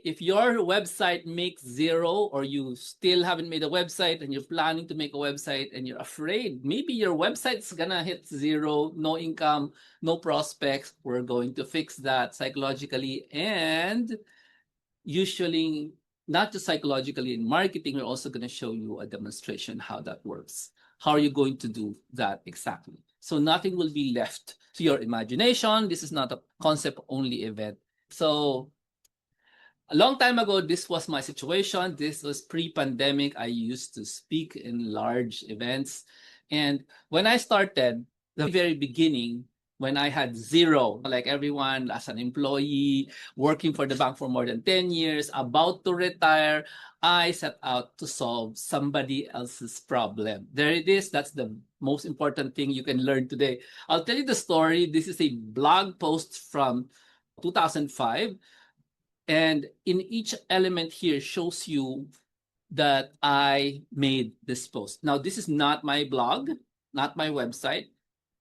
If your website makes zero, or you still haven't made a website and you're planning to make a website and you're afraid maybe your website's gonna hit zero, no income, no prospects, we're going to fix that psychologically. And usually, not just psychologically, in marketing, we're also going to show you a demonstration how that works. How are you going to do that exactly? So nothing will be left to your imagination. This is not a concept only event. So a long time ago, this was my situation. This was pre-pandemic. I used to speak in large events. And when I started, the very beginning, when I had zero, like everyone, as an employee, working for the bank for more than 10 years, about to retire, I set out to solve somebody else's problem. There it is. That's the most important thing you can learn today. I'll tell you the story. This is a blog post from 2005. And in each element here shows you that I made this post. Now, this is not my blog, not my website.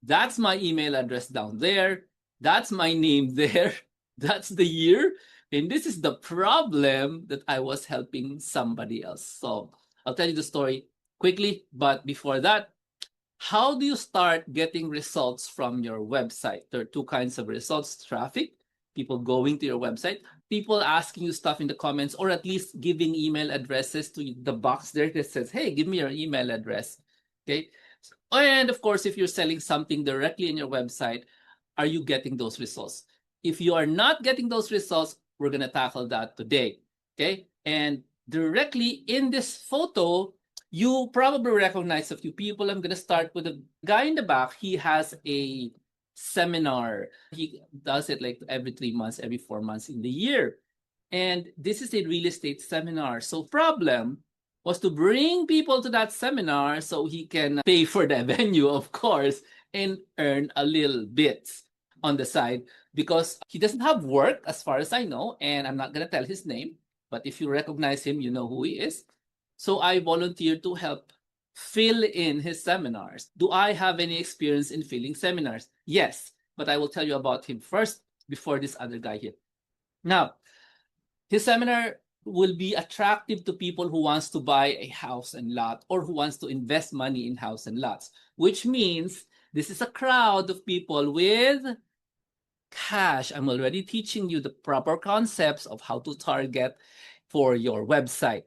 That's my email address down there. That's my name there. That's the year. And this is the problem that I was helping somebody else solve. I'll tell you the story quickly, but before that, how do you start getting results from your website? There are two kinds of results: traffic, people going to your website, people asking you stuff in the comments, or at least giving email addresses to the box there that says, hey, give me your email address. Okay. And of course, if you're selling something directly in your website, are you getting those results? If you are not getting those results, we're going to tackle that today. Okay. And directly in this photo, you probably recognize a few people. I'm going to start with the guy in the back. He has a seminar. He does it like every 3 months, every 4 months in the year. And this is a real estate seminar. So problem was to bring people to that seminar so he can pay for the venue, of course, and earn a little bit on the side, because he doesn't have work as far as I know, and I'm not going to tell his name, but if you recognize him, you know who he is. So I volunteered to help fill in his seminars. Do I have any experience in filling seminars? Yes, but I will tell you about him first before this other guy here. Now, his seminar will be attractive to people who wants to buy a house and lot, or who wants to invest money in house and lots, which means this is a crowd of people with cash. I'm already teaching you the proper concepts of how to target for your website.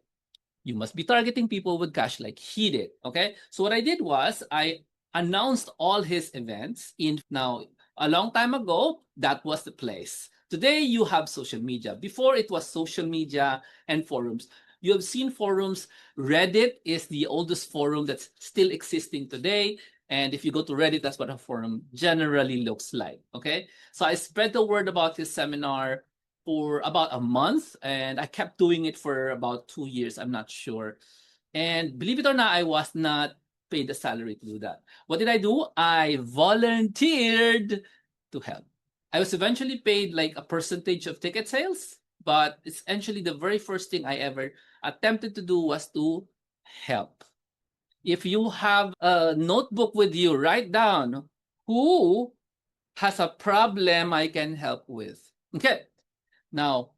You must be targeting people with cash like he did. Okay. So what I did was I announced all his events in. Now, a long time ago, that was the place. Today, you have social media. Before, it was social media and forums. You have seen forums. Reddit is the oldest forum that's still existing today. And if you go to Reddit, that's what a forum generally looks like. Okay. So I spread the word about his seminar for about a month, and I kept doing it for about 2 years. I'm not sure. And believe it or not, I was not paid a salary to do that. What did I do? I volunteered to help. I was eventually paid like a percentage of ticket sales, but essentially the very first thing I ever attempted to do was to help. If you have a notebook with you, write down who has a problem I can help with. Okay. Now,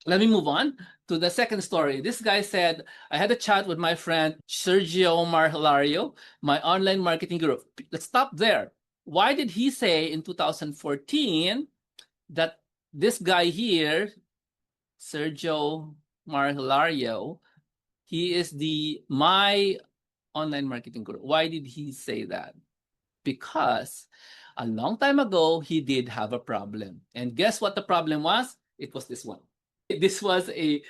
let me move on to the second story. This guy said, I had a chat with my friend Sergio Marhilario, my online marketing guru. Let's stop there. Why did he say in 2014 that this guy here, Sergio Marhilario, he is my online marketing guru? Why did he say that? Because a long time ago, he did have a problem. And guess what the problem was? It was this one. This was a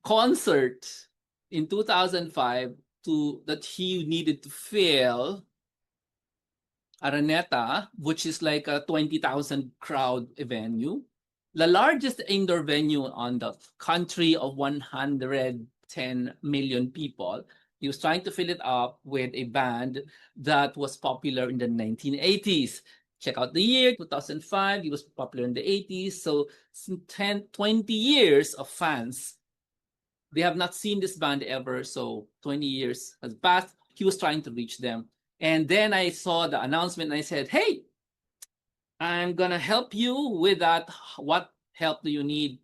concert in 2005 that he needed to fill Araneta, which is like a 20,000 crowd venue, the largest indoor venue on the country of 110 million people. He was trying to fill it up with a band that was popular in the 1980s. Check out the year, 2005. He was popular in the 80s. So 10, 20 years of fans. They have not seen this band ever. So 20 years has passed. He was trying to reach them. And then I saw the announcement and I said, hey, I'm going to help you with that. What help do you need?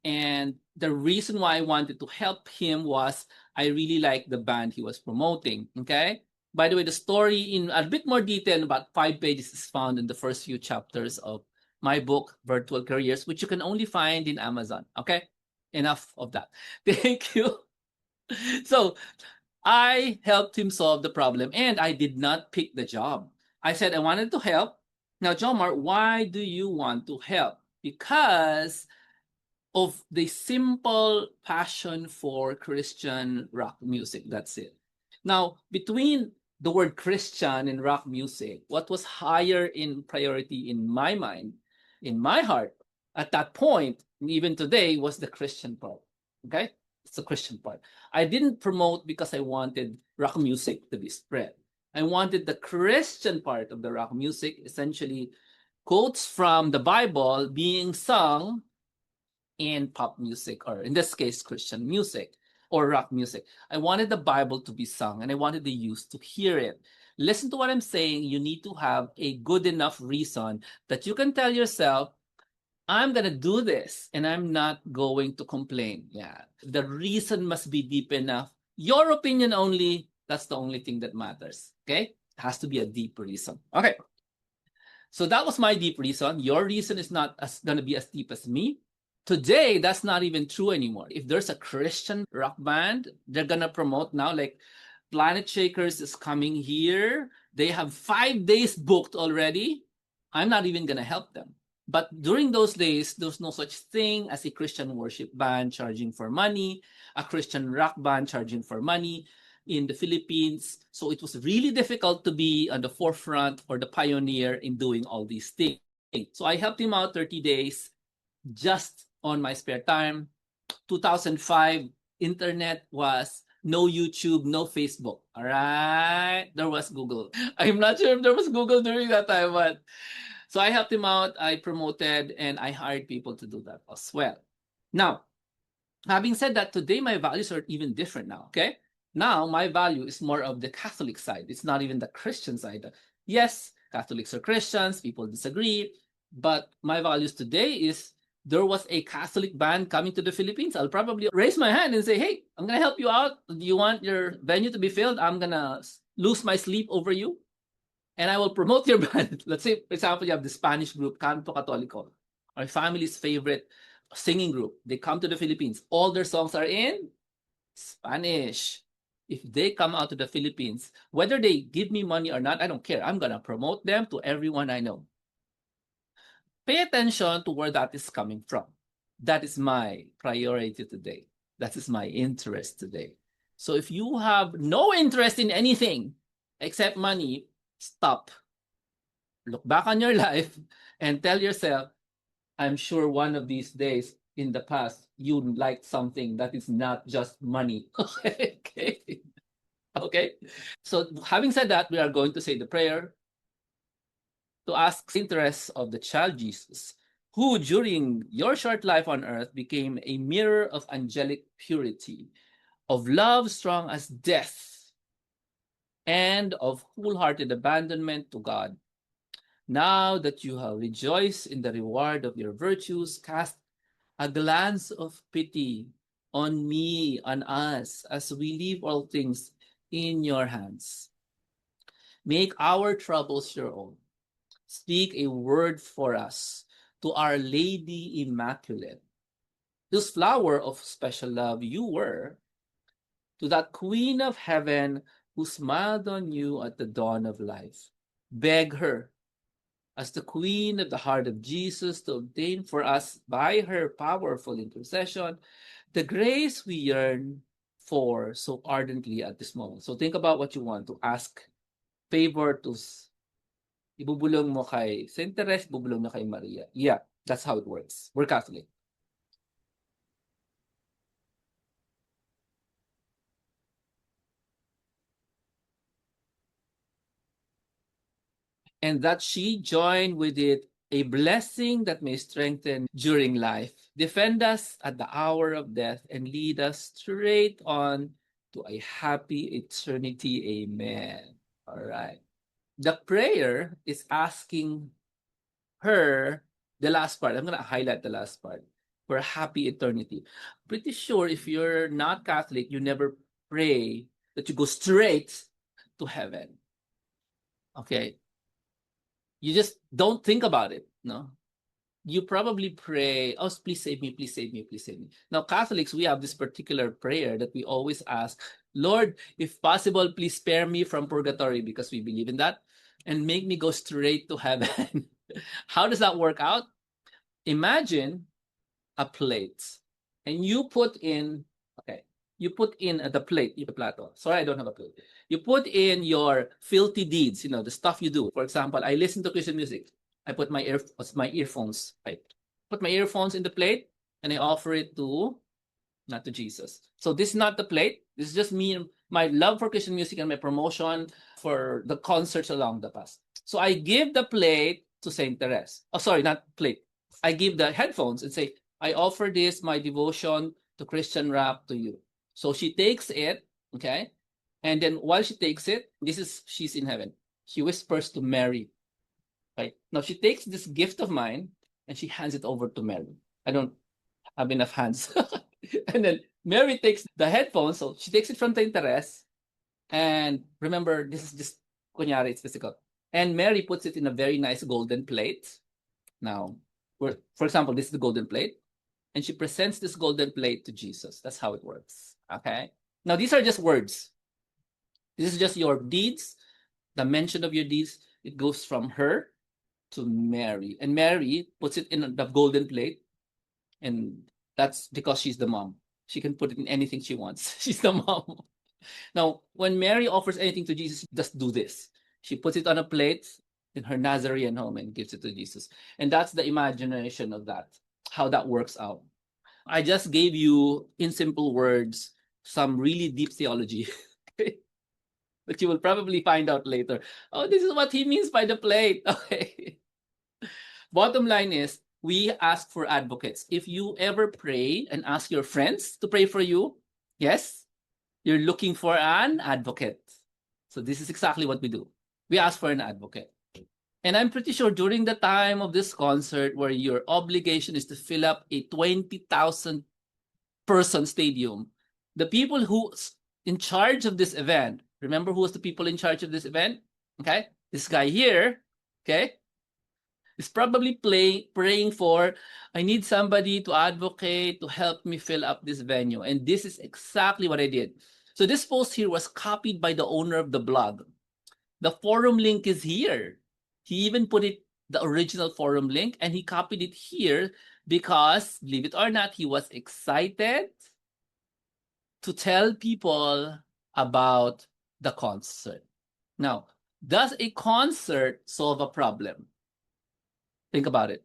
And the reason why I wanted to help him was I really liked the band he was promoting. Okay. By the way, the story in a bit more detail, about 5 pages, is found in the first few chapters of my book, Virtual Careers, which you can only find in Amazon. Okay. Enough of that. Thank you. So I helped him solve the problem, and I did not pick the job. I said I wanted to help. Now, Jomar, why do you want to help? Because of the simple passion for Christian rock music. That's it. Now, between the word Christian and rock music, what was higher in priority in my mind, in my heart, at that point, and even today, was the Christian part. Okay? It's the Christian part. I didn't promote because I wanted rock music to be spread. I wanted the Christian part of the rock music, essentially quotes from the Bible being sung in pop music, or in this case, Christian music or rock music. I wanted the Bible to be sung, and I wanted the youth to hear it. Listen to what I'm saying. You need to have a good enough reason that you can tell yourself, I'm going to do this and I'm not going to complain. Yeah. The reason must be deep enough. Your opinion only, that's the only thing that matters. Okay? It has to be a deep reason. Okay. So that was my deep reason. Your reason is not going to be as deep as me. Today, that's not even true anymore. If there's a Christian rock band, they're going to promote now, like Planet Shakers is coming here. They have 5 days booked already. I'm not even going to help them. But during those days, there's no such thing as a Christian worship band charging for money, a Christian rock band charging for money in the Philippines. So it was really difficult to be on the forefront or the pioneer in doing all these things. So I helped him out 30 days just on my spare time. 2005, internet was no YouTube, no Facebook. All right. There was Google. I'm not sure if there was Google during that time, but so I helped him out. I promoted and I hired people to do that as well. Now, having said that, today my values are even different now. Okay. Now my value is more of the Catholic side. It's not even the Christian side. Yes, Catholics are Christians. People disagree. But my values today is, there was a Catholic band coming to the Philippines, I'll probably raise my hand and say, hey, I'm going to help you out. Do you want your venue to be filled? I'm going to lose my sleep over you. And I will promote your band. Let's say, for example, you have the Spanish group, Canto Católico, our family's favorite singing group. They come to the Philippines. All their songs are in Spanish. If they come out to the Philippines, whether they give me money or not, I don't care. I'm going to promote them to everyone I know. Pay attention to where that is coming from. That is my priority today. That is my interest today. So if you have no interest in anything except money, stop. Look back on your life and tell yourself, I'm sure one of these days in the past, you liked something that is not just money. Okay. Okay. So having said that, we are going to say the prayer to ask the interests of the child Jesus, who during your short life on earth became a mirror of angelic purity, of love strong as death, and of wholehearted abandonment to God. Now that you have rejoiced in the reward of your virtues, cast a glance of pity on me, on us, as we leave all things in your hands. Make our troubles your own. Speak a word for us to Our Lady Immaculate, whose flower of special love you were, to that Queen of Heaven who smiled on you at the dawn of life. Beg her, as the Queen of the heart of Jesus, to obtain for us by her powerful intercession the grace we yearn for so ardently at this moment. So think about what you want to ask favor to. Ibubulong mo kay Saint Teres, ibubulong mo kay Maria. Yeah, that's how it works. We're Catholic. And that she join with it a blessing that may strengthen during life, defend us at the hour of death, and lead us straight on to a happy eternity. Amen. All right. The prayer is asking her the last part. I'm going to highlight the last part. for a happy eternity. Pretty sure if you're not Catholic, you never pray that you go straight to heaven. Okay. You just don't think about it. No. You probably pray, oh, please save me, please save me, please save me. Now, Catholics, we have this particular prayer that we always ask, Lord, if possible, please spare me from purgatory, because we believe in that, and make me go straight to heaven. How does that work out? Imagine a plate, and you put in, okay, you put in the plate, plato. Sorry, I don't have a plate. You put in your filthy deeds, the stuff you do. For example, I listen to Christian music. I put my earphones. I put my earphones in the plate, and I offer it not to Jesus. So this is not the plate. This is just me, my love for Christian music and my promotion for the concerts along the past. So I give the plate to Saint Therese. Oh, sorry, not plate. I give the headphones and say, I offer this, my devotion to Christian rap, to you. So she takes it, okay? And then while she takes it, she's in heaven. She whispers to Mary. Right? Now she takes this gift of mine and she hands it over to Mary. I don't have enough hands. And then Mary takes the headphones, so she takes it from Saint Therese. And remember, this is just kunyari, it's physical. And Mary puts it in a very nice golden plate. Now, for example, this is the golden plate. And she presents this golden plate to Jesus. That's how it works. Okay? Now, these are just words. This is just your deeds, the mention of your deeds. It goes from her to Mary. And Mary puts it in the golden plate. And that's because she's the mom. She can put it in anything she wants. She's the mom. Now, when Mary offers anything to Jesus, just do this. She puts it on a plate in her Nazarene home and gives it to Jesus. And that's the imagination of that, how that works out. I just gave you, in simple words, some really deep theology. But you will probably find out later. Oh, this is what he means by the plate. Okay. Bottom line is, we ask for advocates. If you ever pray and ask your friends to pray for you, yes, you're looking for an advocate. So this is exactly what we do. We ask for an advocate. And I'm pretty sure during the time of this concert, where your obligation is to fill up a 20,000 person stadium, the people who in charge of this event, remember who was the people in charge of this event? Okay, this guy here, okay, is probably praying for, I need somebody to advocate to help me fill up this venue. And this is exactly what I did. So this post here was copied by the owner of the blog. The forum link is here. He even put it, the original forum link, and he copied it here because, believe it or not, he was excited to tell people about the concert. Now, does a concert solve a problem? Think about it.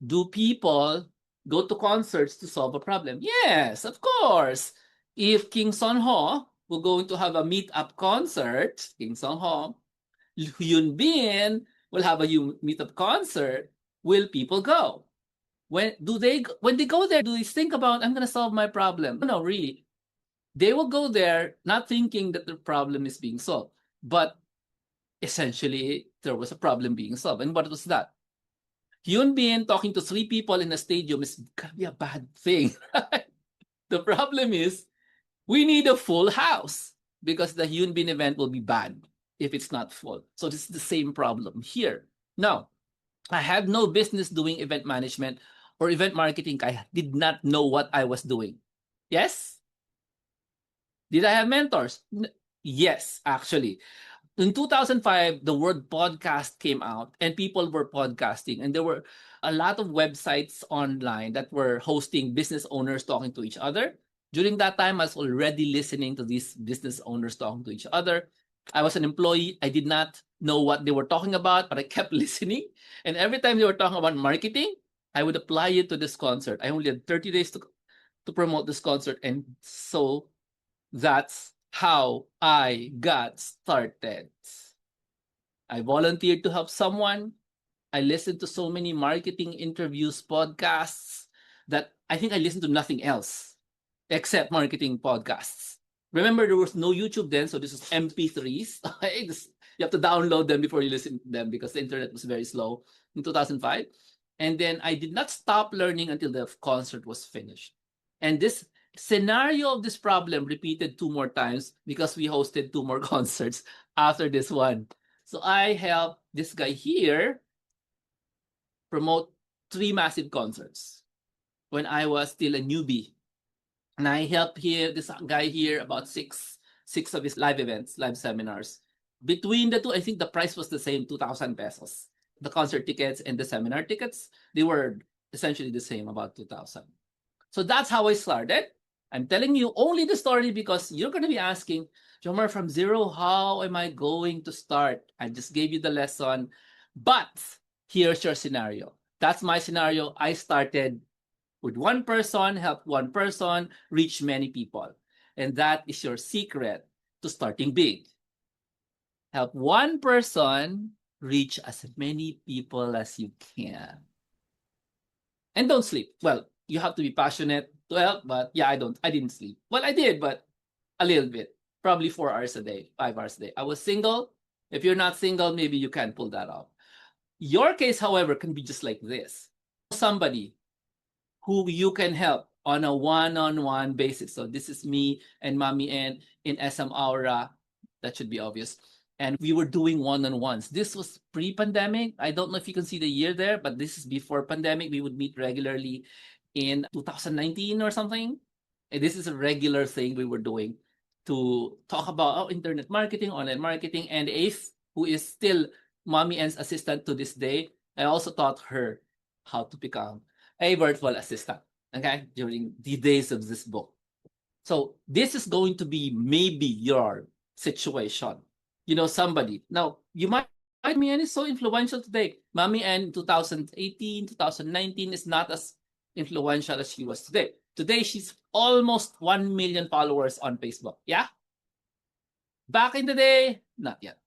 Do people go to concerts to solve a problem? Yes, of course. If King Son Ho will going to have a meet-up concert, King Son Ho, Hyun Bin will have a meet-up concert, will people go? When they go there, do they think about, I'm going to solve my problem? No, really. They will go there not thinking that the problem is being solved, but essentially there was a problem being solved. And what was that? Hyun Bin talking to 3 people in a stadium is gonna be a bad thing. The problem is we need a full house because the Hyun Bin event will be bad if it's not full. So this is the same problem here. Now, I had no business doing event management or event marketing. I did not know what I was doing. Yes? Did I have mentors? Yes, actually. In 2005, the word podcast came out and people were podcasting. And there were a lot of websites online that were hosting business owners talking to each other. During that time, I was already listening to these business owners talking to each other. I was an employee. I did not know what they were talking about, but I kept listening. And every time they were talking about marketing, I would apply it to this concert. I only had 30 days to promote this concert. And so that's how I got started. I volunteered to help someone. I listened to so many marketing interviews, podcasts, that I think I listened to nothing else except marketing podcasts. Remember, there was no YouTube then, so this was MP3s. You have to download them before you listen to them because the internet was very slow in 2005. And then I did not stop learning until the concert was finished. And this scenario of this problem repeated 2 more times because we hosted 2 more concerts after this one. So I helped this guy here promote 3 massive concerts when I was still a newbie. And I helped this guy here about six of his live events, live seminars. Between the two, I think the price was the same, 2,000 pesos. The concert tickets and the seminar tickets, they were essentially the same, about 2,000. So that's how I started. I'm telling you only the story because you're going to be asking, Jomar, from zero, how am I going to start? I just gave you the lesson, but here's your scenario. That's my scenario. I started with one person, help one person, reach many people. And that is your secret to starting big. Help one person reach as many people as you can. And don't sleep. Well, you have to be passionate to help, but yeah, I didn't sleep. Well, I did, but a little bit. Probably 4 hours a day, 5 hours a day. I was single. If you're not single, maybe you can pull that off. Your case, however, can be just like this. Somebody who you can help on a one-on-one basis. So this is me and Mommy N in SM Aura. That should be obvious. And we were doing one-on-ones. This was pre-pandemic. I don't know if you can see the year there, but this is before pandemic. We would meet regularly in 2019 or something. And this is a regular thing we were doing to talk about internet marketing, online marketing. And Ace, who is still Mommy N's assistant to this day, I also taught her how to become a virtual assistant, okay, during the days of this book. So this is going to be maybe your situation. You know, somebody. Now, you might, Mommy N is so influential today. Mommy N 2018, 2019 is not as influential as she was today. Today, she's almost 1 million followers on Facebook. Yeah? Back in the day, not yet.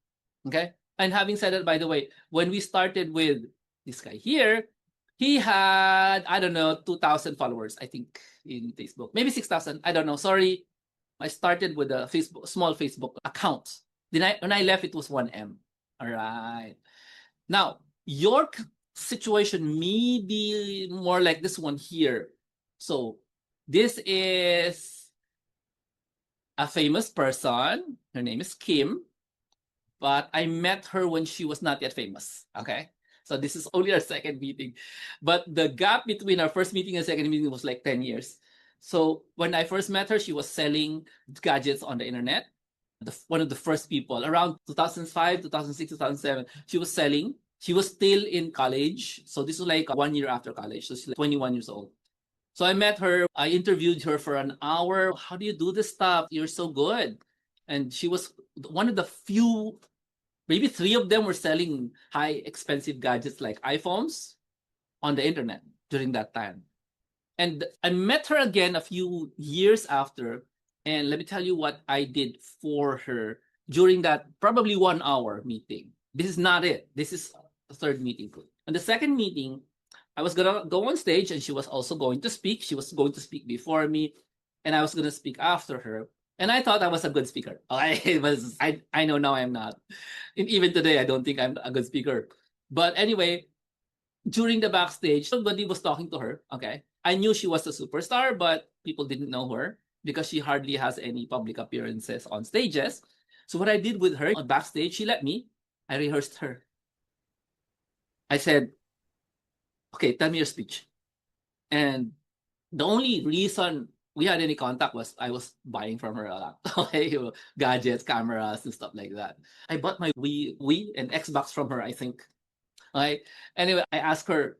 Okay? And having said that, by the way, when we started with this guy here, he had, I don't know, 2,000 followers, I think, in Facebook. Maybe 6,000. I don't know. Sorry. I started with a small Facebook account. Then when I left, it was 1M. All right. Now, your situation may be more like this one here. So this is a famous person. Her name is Kim. But I met her when she was not yet famous. Okay. So this is only our second meeting. But the gap between our first meeting and second meeting was like 10 years. So when I first met her, she was selling gadgets on the internet. One of the first people around 2005, 2006, 2007, she was selling. She was still in college. So this was like 1 year after college. So she's like 21 years old. So I met her. I interviewed her for an hour. How do you do this stuff? You're so good. And she was one of the few, maybe 3 of them were selling high expensive gadgets like iPhones on the internet during that time. And I met her again a few years after. And let me tell you what I did for her during that probably 1 hour meeting. This is not it. This is the third meeting. And the second meeting, I was going to go on stage and she was also going to speak. She was going to speak before me and I was going to speak after her. And I thought I was a good speaker. I know now I'm not. And even today, I don't think I'm a good speaker. But anyway, during the backstage, nobody was talking to her. Okay. I knew she was a superstar, but people didn't know her because she hardly has any public appearances on stages. So what I did with her on backstage, she let me. I rehearsed her. I said, okay, tell me your speech. And the only reason we had any contact was I was buying from her a lot. Okay, gadgets, cameras, and stuff like that. I bought my Wii and Xbox from her, I think. Okay. Anyway, I asked her,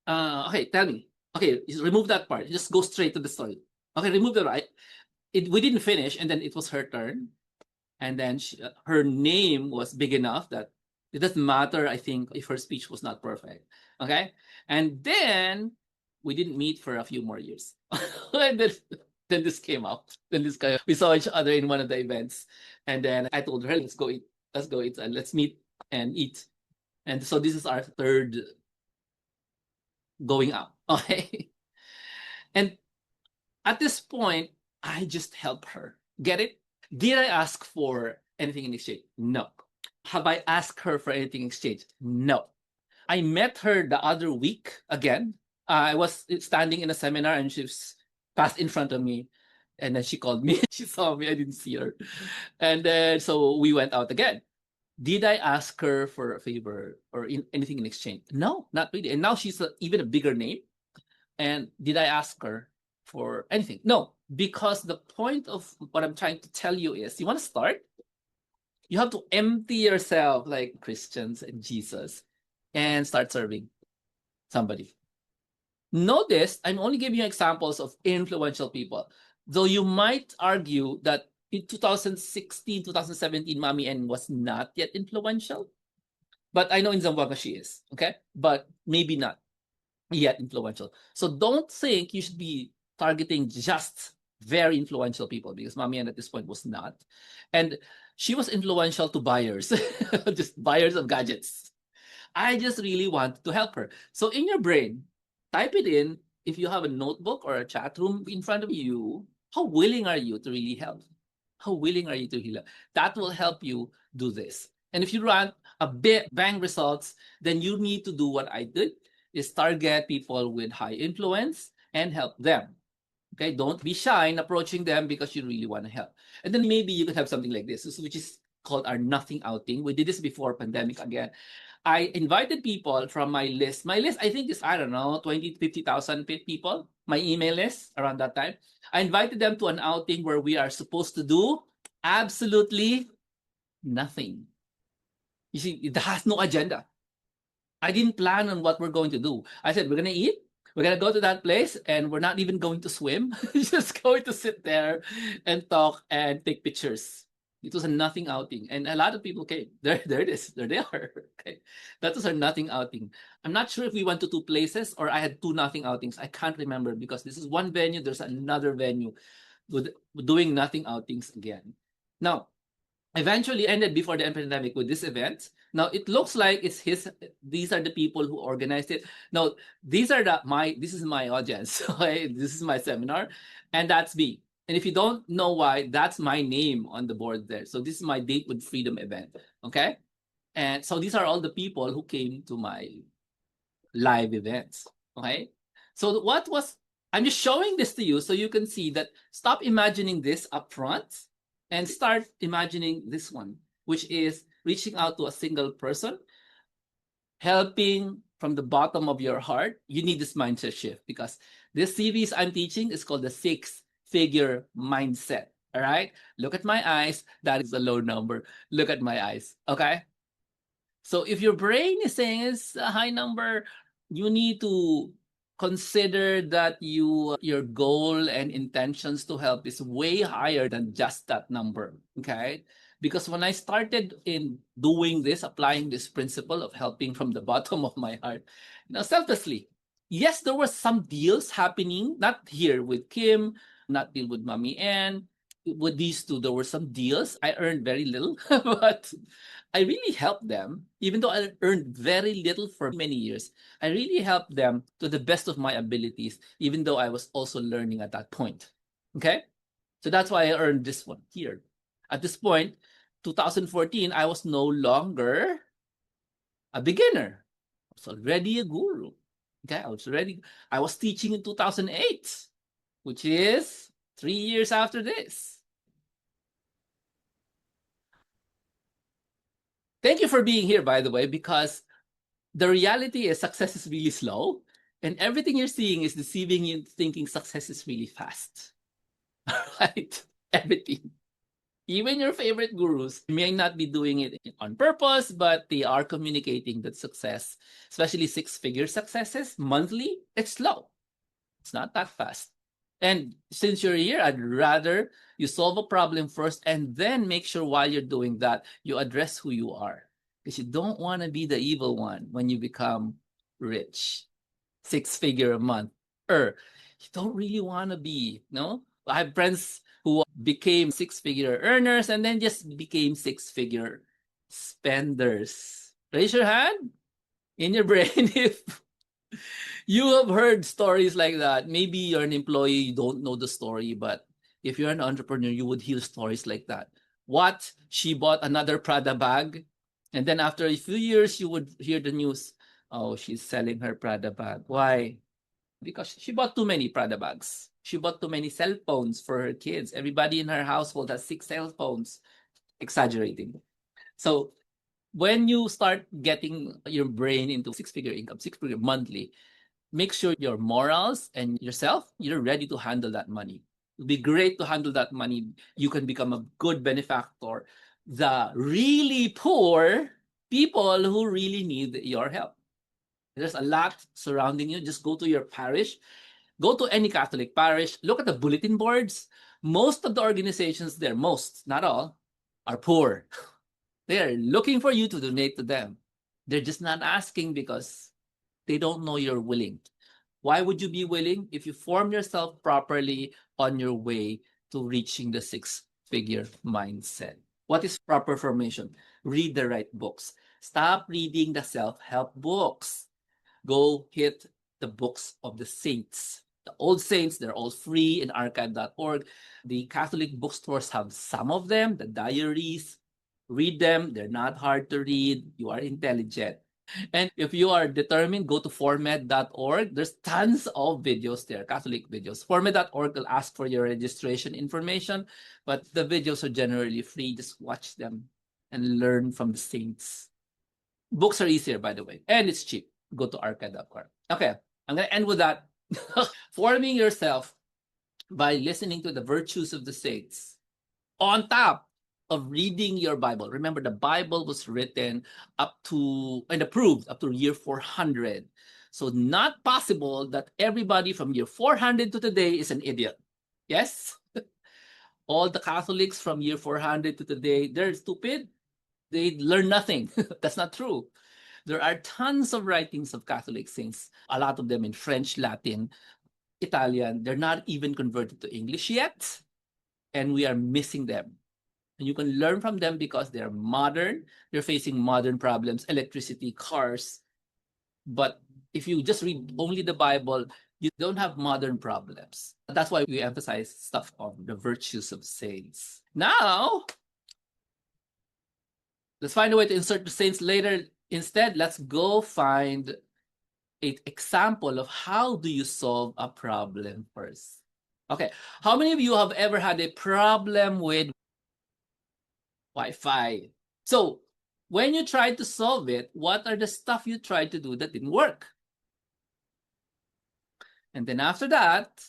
okay, tell me. Okay, remove that part. Just go straight to the story. Okay, remove the right. We didn't finish, and then it was her turn. And then her name was big enough that it doesn't matter, I think, if her speech was not perfect. Okay? And then we didn't meet for a few more years. And then this came up. Then this guy, we saw each other in one of the events. And then I told her, let's go eat. Let's go eat and let's meet and eat. And so this is our third going out. Okay. And at this point, I just help her. Get it? Did I ask for anything in exchange? No. Have I asked her for anything in exchange? No. I met her the other week again. I was standing in a seminar and she was passed in front of me. And then she called me. She saw me. I didn't see her. And then so we went out again. Did I ask her for a favor or anything in exchange? No, not really. And now she's even a bigger name. And did I ask her for anything? No, because the point of what I'm trying to tell you is you want to start, you have to empty yourself like Christians and Jesus and start serving somebody. Notice I'm only giving you examples of influential people, though you might argue that in 2016, 2017, Mommy N was not yet influential. But I know in Zamboanga she is, okay? But maybe not yet influential. So don't think you should be targeting just very influential people because Mommy N at this point was not. And she was influential to buyers, just buyers of gadgets. I just really want to help her. So in your brain, type it in. If you have a notebook or a chat room in front of you, how willing are you to really help? How willing are you to heal? That will help you do this. And if you want a big bang results, then you need to do what I did, is target people with high influence and help them. Okay, don't be shy in approaching them because you really want to help. And then maybe you could have something like this, which is called our nothing outing. We did this before pandemic again. I invited people from my list. My list, I think, is, I don't know, 20, 50,000 people, my email list around that time. I invited them to an outing where we are supposed to do absolutely nothing. You see, it has no agenda. I didn't plan on what we're going to do. I said, we're going to eat, we're going to go to that place, and we're not even going to swim. Just going to sit there and talk and take pictures. It was a nothing outing. And a lot of people came. There it is. There they are. Okay. That was our nothing outing. I'm not sure if we went to two places or I had two nothing outings. I can't remember because this is one venue, there's another venue with doing nothing outings again. Now, eventually ended before the pandemic with this event. Now it looks like it's his. These are the people who organized it. Now these are this is my audience. Okay, this is my seminar, and that's me. And if you don't know why, that's my name on the board there. So this is my Date with Freedom event. Okay, and so these are all the people who came to my live events. Okay, so what was I'm just showing this to you so you can see that stop imagining this up front and start imagining this one, which is reaching out to a single person, helping from the bottom of your heart. You need this mindset shift because this series I'm teaching is called the 6-figure mindset. All right. Look at my eyes. That is a low number. Look at my eyes. Okay. So if your brain is saying it's a high number, you need to consider that your goal and intentions to help is way higher than just that number. Okay. Because when I started in doing this, applying this principle of helping from the bottom of my heart, selflessly, yes, there were some deals happening, not here with Kim, not deal with Mommy Ann. With these two, there were some deals. I earned very little, but I really helped them, even though I earned very little for many years. I really helped them to the best of my abilities, even though I was also learning at that point. Okay? So that's why I earned this one here. At this point, 2014, I was no longer a beginner. I was already a guru. Okay? I was teaching in 2008, which is 3 years after this. Thank you for being here, by the way, because the reality is success is really slow, and everything you're seeing is deceiving you thinking success is really fast. Right? Everything. Even your favorite gurus may not be doing it on purpose, but they are communicating that success, especially 6-figure successes monthly, it's slow. It's not that fast. And since you're here, I'd rather you solve a problem first and then make sure while you're doing that, you address who you are. Because you don't want to be the evil one when you become rich, 6-figure a month. You don't really want to be, no? I have friends who became 6-figure earners and then just became 6-figure spenders. Raise your hand in your brain if you have heard stories like that. Maybe you're an employee, you don't know the story, but if you're an entrepreneur, you would hear stories like that. What? She bought another Prada bag. And then after a few years, you would hear the news. Oh, she's selling her Prada bag. Why? Because she bought too many Prada bags. She bought too many cell phones for her kids. Everybody in her household has 6 cell phones. Exaggerating. So when you start getting your brain into six-figure income, six-figure monthly, make sure your morals and yourself, you're ready to handle that money. It'll be great to handle that money. You can become a good benefactor. The really poor people who really need your help. There's a lot surrounding you. Just go to your parish, go to any Catholic parish, look at the bulletin boards. Most of the organizations there, most, not all, are poor. They are looking for you to donate to them. They're just not asking because they don't know you're willing. Why would you be willing? If you form yourself properly on your way to reaching the six-figure mindset. What is proper formation? Read the right books. Stop reading the self-help books. Go hit the books of the saints. The old saints, they're all free in archive.org. The Catholic bookstores have some of them, the diaries. Read them. They're not hard to read. You are intelligent. And if you are determined, go to formed.org. There's tons of videos there, Catholic videos. Formed.org will ask for your registration information, but the videos are generally free. Just watch them and learn from the saints. Books are easier, by the way, and it's cheap. Go to archive.org. Okay, I'm going to end with that. Forming yourself by listening to the virtues of the saints on top of reading your Bible. Remember, the Bible was written up to and approved up to year 400. So not possible that everybody from year 400 to today is an idiot. Yes? All the Catholics from year 400 to today, they're stupid. They learn nothing. That's not true. There are tons of writings of Catholic saints, a lot of them in French, Latin, Italian. They're not even converted to English yet, and we are missing them. And you can learn from them because they're modern, they're facing modern problems, electricity, cars. But if you just read only the Bible, you don't have modern problems. That's why we emphasize stuff on the virtues of saints. Now, let's find a way to insert the saints later. Instead, let's go find an example of how do you solve a problem first. Okay, how many of you have ever had a problem with Wi-Fi? So when you try to solve it, what are the stuff you tried to do that didn't work? And then after that,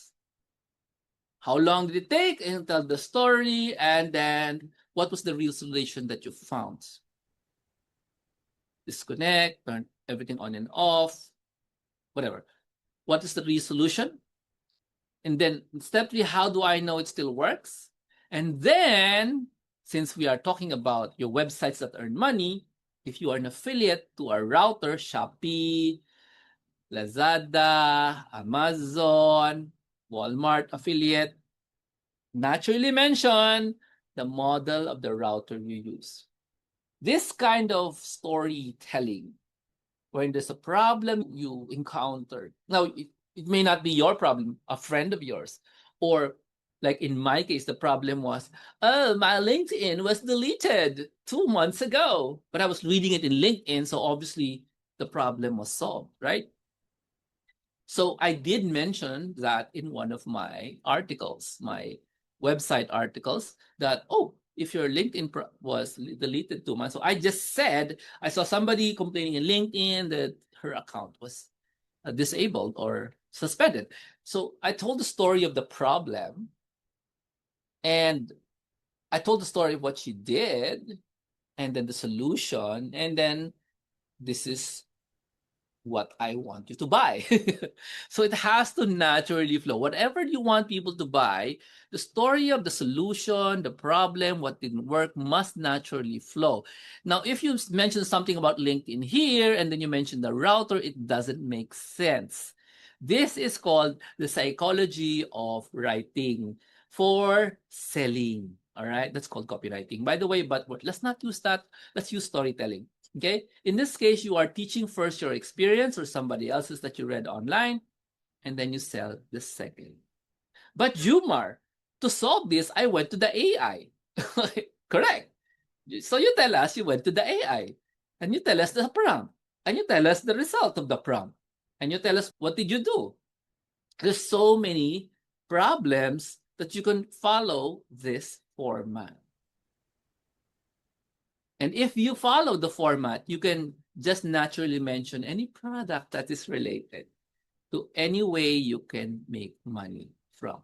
how long did it take? And tell the story. And then what was the real solution that you found? Disconnect, turn everything on and off, whatever. What is the real solution? And then step 3, how do I know it still works? And then, since we are talking about your websites that earn money, if you are an affiliate to a router, Shopee, Lazada, Amazon, Walmart affiliate, naturally mention the model of the router you use. This kind of storytelling, when there's a problem you encountered. Now, it may not be your problem, a friend of yours, or like in my case, the problem was, oh, my LinkedIn was deleted 2 months ago, but I was reading it in LinkedIn, so obviously the problem was solved, right? So I did mention that in one of my articles, my website articles, that, oh, if your LinkedIn was deleted 2 months, so I just said, I saw somebody complaining in LinkedIn that her account was disabled or suspended. So I told the story of the problem, and I told the story of what she did, and then the solution, and then this is what I want you to buy. So it has to naturally flow. Whatever you want people to buy, the story of the solution, the problem, what didn't work must naturally flow. Now, if you mention something about LinkedIn here and then you mention the router, it doesn't make sense. This is called the psychology of writing for selling. All right, that's called copywriting, by the way, but let's not use that. Let's use storytelling. Okay, in this case, you are teaching first your experience or somebody else's that you read online, and then you sell the second. But Jumar, to solve this, I went to the AI. Correct. So you tell us you went to the AI, and you tell us the prompt. and you tell us the result of the prompt, and you tell us what did you do. There's so many problems that you can follow this format. And if you follow the format, you can just naturally mention any product that is related to any way you can make money from.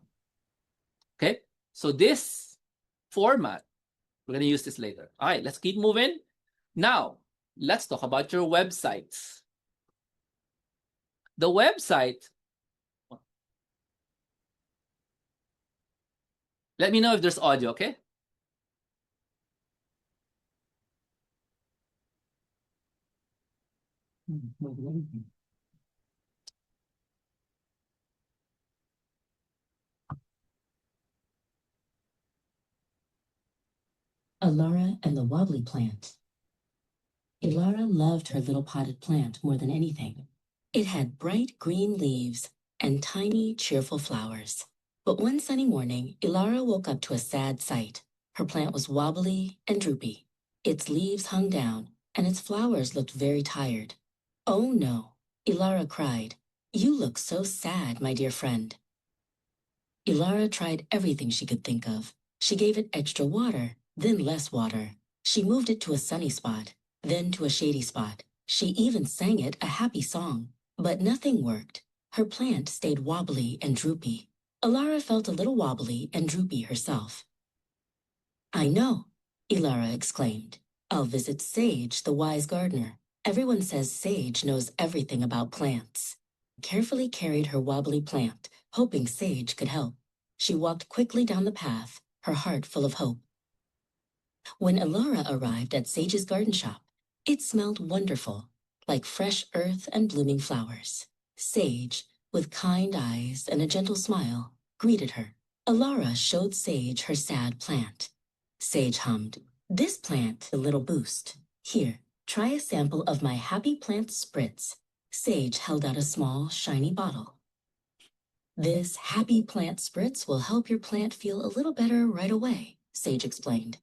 Okay, so this format, we're going to use this later. All right, let's keep moving. Now, let's talk about your websites. The website, let me know if there's audio, okay? Alara and the wobbly plant. Ilara loved her little potted plant more than anything. It had bright green leaves and tiny, cheerful flowers. But one sunny morning, Ilara woke up to a sad sight. Her plant was wobbly and droopy. Its leaves hung down, and its flowers looked very tired. "Oh no," Ilara cried. "You look so sad, my dear friend." Ilara tried everything she could think of. She gave it extra water, then less water. She moved it to a sunny spot, then to a shady spot. She even sang it a happy song. But nothing worked. Her plant stayed wobbly and droopy. Ilara felt a little wobbly and droopy herself. "I know," Ilara exclaimed. "I'll visit Sage, the wise gardener. Everyone says Sage knows everything about plants." Carefully carried her wobbly plant, hoping Sage could help. She walked quickly down the path, her heart full of hope. When Ilara arrived at Sage's garden shop, it smelled wonderful, like fresh earth and blooming flowers. Sage, with kind eyes and a gentle smile, greeted her. Ilara showed Sage her sad plant. Sage hummed, "This plant, a little boost. Here, try a sample of my Happy Plant Spritz." Sage held out a small, shiny bottle. "This Happy Plant Spritz will help your plant feel a little better right away," Sage explained.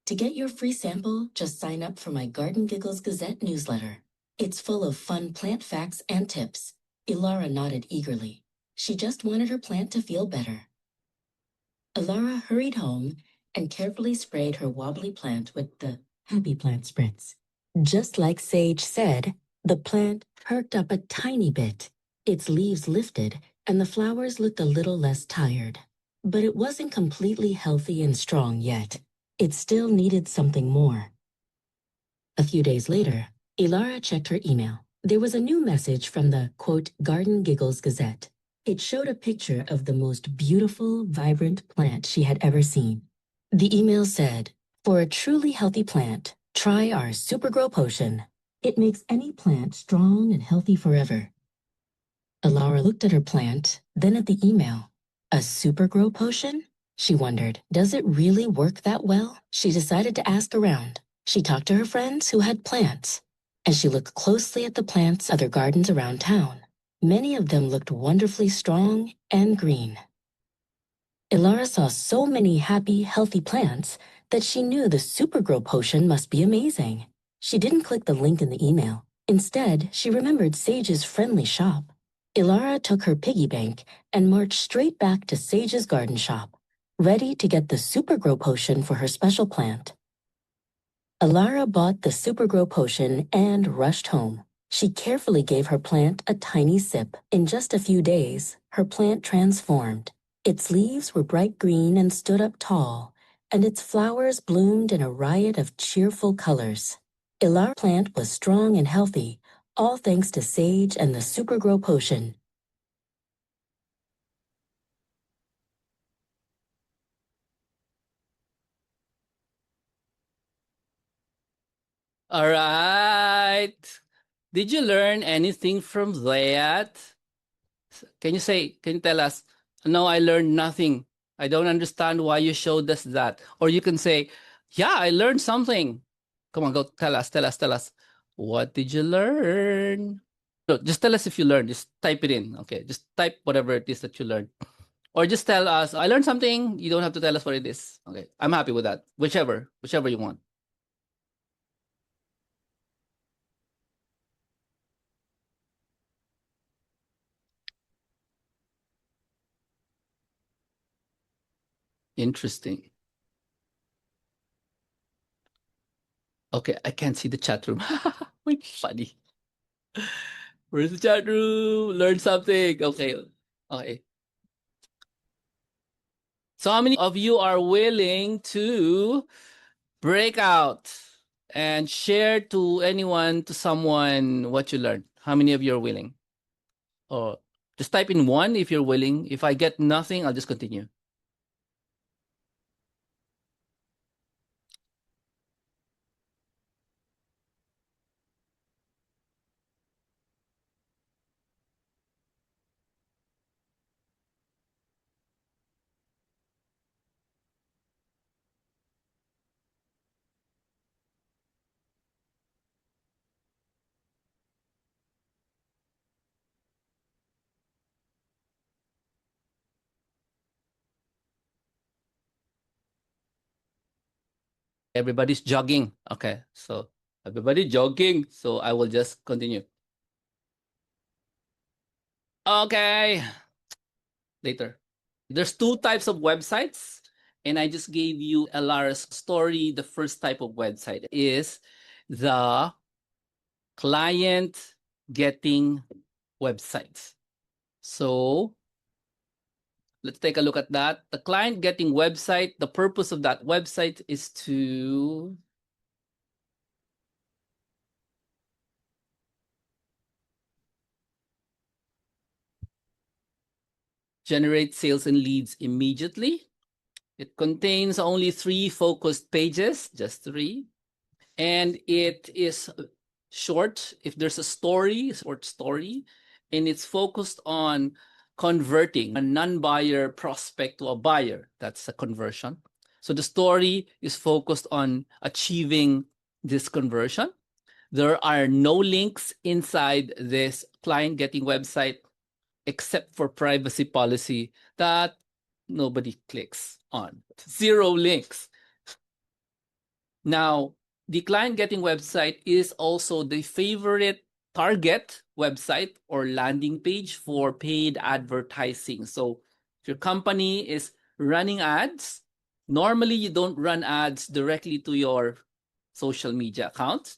"To get your free sample, just sign up for my Garden Giggles Gazette newsletter. It's full of fun plant facts and tips." Ilara nodded eagerly. She just wanted her plant to feel better. Ilara hurried home and carefully sprayed her wobbly plant with the Happy Plant Spritz. Just like Sage said, the plant perked up a tiny bit. Its leaves lifted, and the flowers looked a little less tired. But it wasn't completely healthy and strong yet. It still needed something more. A few days later, Ilara checked her email. There was a new message from the, quote, Garden Giggles Gazette. It showed a picture of the most beautiful, vibrant plant she had ever seen. The email said, "For a truly healthy plant, try our Super Grow Potion. It makes any plant strong and healthy forever." Ilara looked at her plant, then at the email. A Super Grow Potion? She wondered, does it really work that well? She decided to ask around. She talked to her friends who had plants, and she looked closely at the plants other gardens around town. Many of them looked wonderfully strong and green. Ilara saw so many happy, healthy plants that she knew the Super Grow Potion must be amazing. She didn't click the link in the email. Instead, she remembered Sage's friendly shop. Ilara took her piggy bank and marched straight back to Sage's garden shop, ready to get the Super Grow Potion for her special plant. Ilara bought the Super Grow Potion and rushed home. She carefully gave her plant a tiny sip. In just a few days, her plant transformed. Its leaves were bright green and stood up tall, and its flowers bloomed in a riot of cheerful colors. Ilara's plant was strong and healthy, all thanks to Sage and the Super Grow Potion. All right. Did you learn anything from that? Can you tell us, no, I learned nothing. I don't understand why you showed us that. Or you can say, yeah, I learned something. Come on, go tell us, tell us, tell us. What did you learn? No, just tell us if you learned. Just type it in. Okay, just type whatever it is that you learned. Or just tell us, I learned something. You don't have to tell us what it is. Okay, I'm happy with that. Whichever you want. Interesting. Okay, I can't see the chat room. Wait, funny. Where's the chat room? Learn something. Okay. Okay. So how many of you are willing to break out and share to anyone, to someone, what you learned? How many of you are willing? Or just type in one if you're willing. If I get nothing, I'll just continue. Everybody's jogging. Okay, so everybody jogging. So I will just continue. Okay, later. There's two types of websites, and I just gave you Elara's story. The first type of website is the client getting websites. So let's take a look at that. The client getting website, the purpose of that website is to generate sales and leads immediately. It contains only 3 focused pages, just 3. And it is short. If there's a story, short story, and it's focused on converting a non-buyer prospect to a buyer. That's a conversion. So the story is focused on achieving this conversion. There are no links inside this client getting website except for privacy policy that nobody clicks on. 0 links. Now, the client getting website is also the favorite target website or landing page for paid advertising. So if your company is running ads, normally you don't run ads directly to your social media account.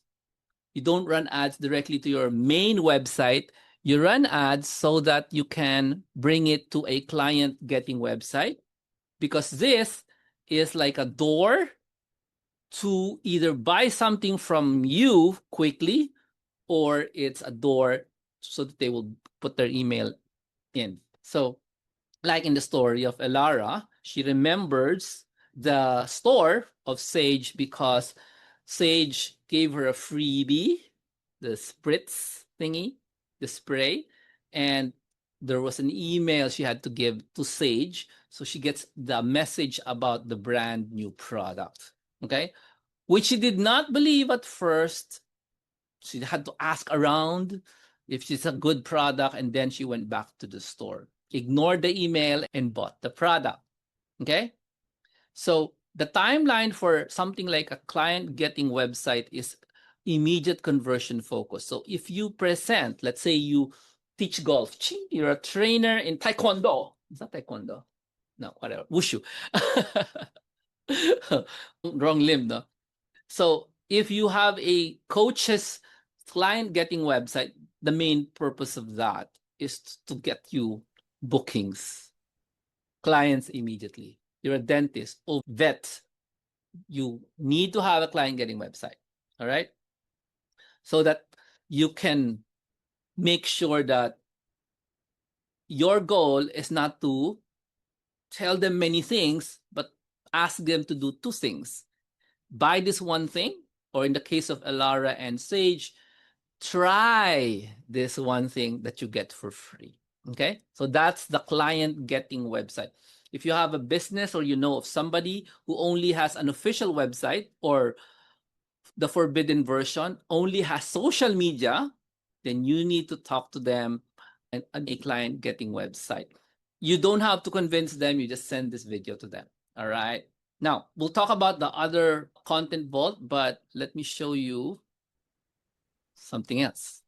You don't run ads directly to your main website. You run ads so that you can bring it to a client getting website, because this is like a door to either buy something from you quickly, or it's a door so that they will put their email in. So like in the story of Elara, she remembers the store of Sage because Sage gave her a freebie, the spritz thingy, the spray, and there was an email she had to give to Sage. So she gets the message about the brand new product, okay? Which she did not believe at first. She had to ask around if it's a good product, and then she went back to the store, ignored the email, and bought the product. Okay? So the timeline for something like a client getting website is immediate conversion focus. So if you present, let's say you teach golf, you're a trainer in taekwondo. Is that taekwondo? No, whatever. Wushu. Wrong limb, no? So if you have a coach's client getting website, the main purpose of that is to get you bookings, clients immediately. You're a dentist or vet, you need to have a client getting website, all right? So that you can make sure that your goal is not to tell them many things, but ask them to do 2 things. Buy this one thing, or in the case of Elara and Sage, try this one thing that you get for free. Okay, so that's the client getting website. If you have a business or you know of somebody who only has an official website, or the forbidden version only has social media, then you need to talk to them and a client getting website. You don't have to convince them, you just send this video to them. All right. Now, we'll talk about the other content vault, but let me show you something else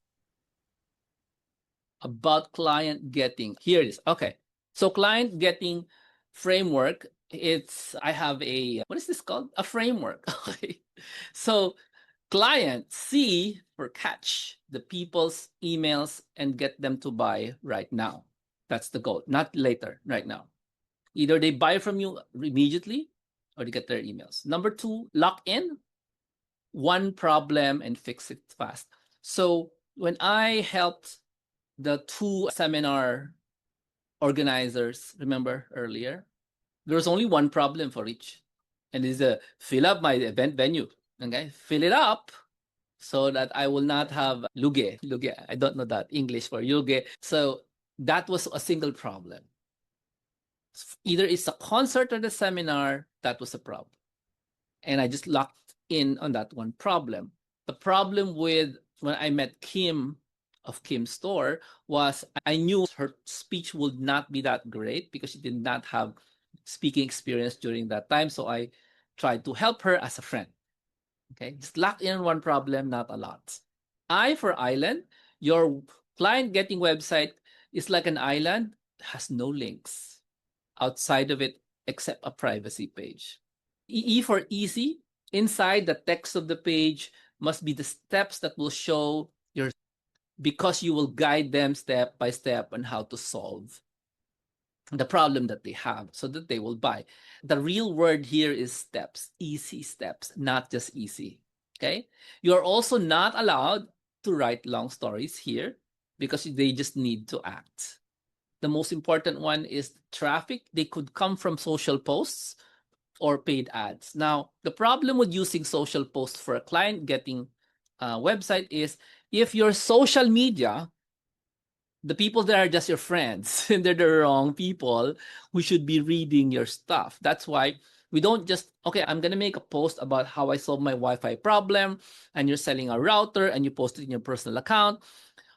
about client getting. Here it is. Okay. So client getting framework I have what is this called? A framework. Okay. So client C for catch the people's emails and get them to buy right now. That's the goal, not later, right now. Either they buy from you immediately or they get their emails. Number two, lock in one problem and fix it fast. So when I helped the two seminar organizers, remember earlier, there was only one problem for each. And it's fill up my event venue. Okay, fill it up so that I will not have luge. Luge, I don't know that English for luge. So that was a single problem. Either it's a concert or the seminar, that was a problem. And I just locked in on that one problem. The problem with when I met Kim of Kim's store was I knew her speech would not be that great because she did not have speaking experience during that time. So I tried to help her as a friend. Okay, just lock in one problem, not a lot. I for island, your client getting website is like an island, has no links outside of it except a privacy page. E for easy, inside the text of the page must be the steps that will show your, because you will guide them step by step on how to solve the problem that they have so that they will buy. The real word here is steps, easy steps, not just easy. Okay. You're also not allowed to write long stories here because they just need to act. The most important one is traffic. They could come from social posts or paid ads. Now, the problem with using social posts for a client getting a website is if your social media, the people that are just your friends and they're the wrong people who should be reading your stuff. That's why we don't just, okay, I'm going to make a post about how I solved my Wi-Fi problem, and you're selling a router and you post it in your personal account,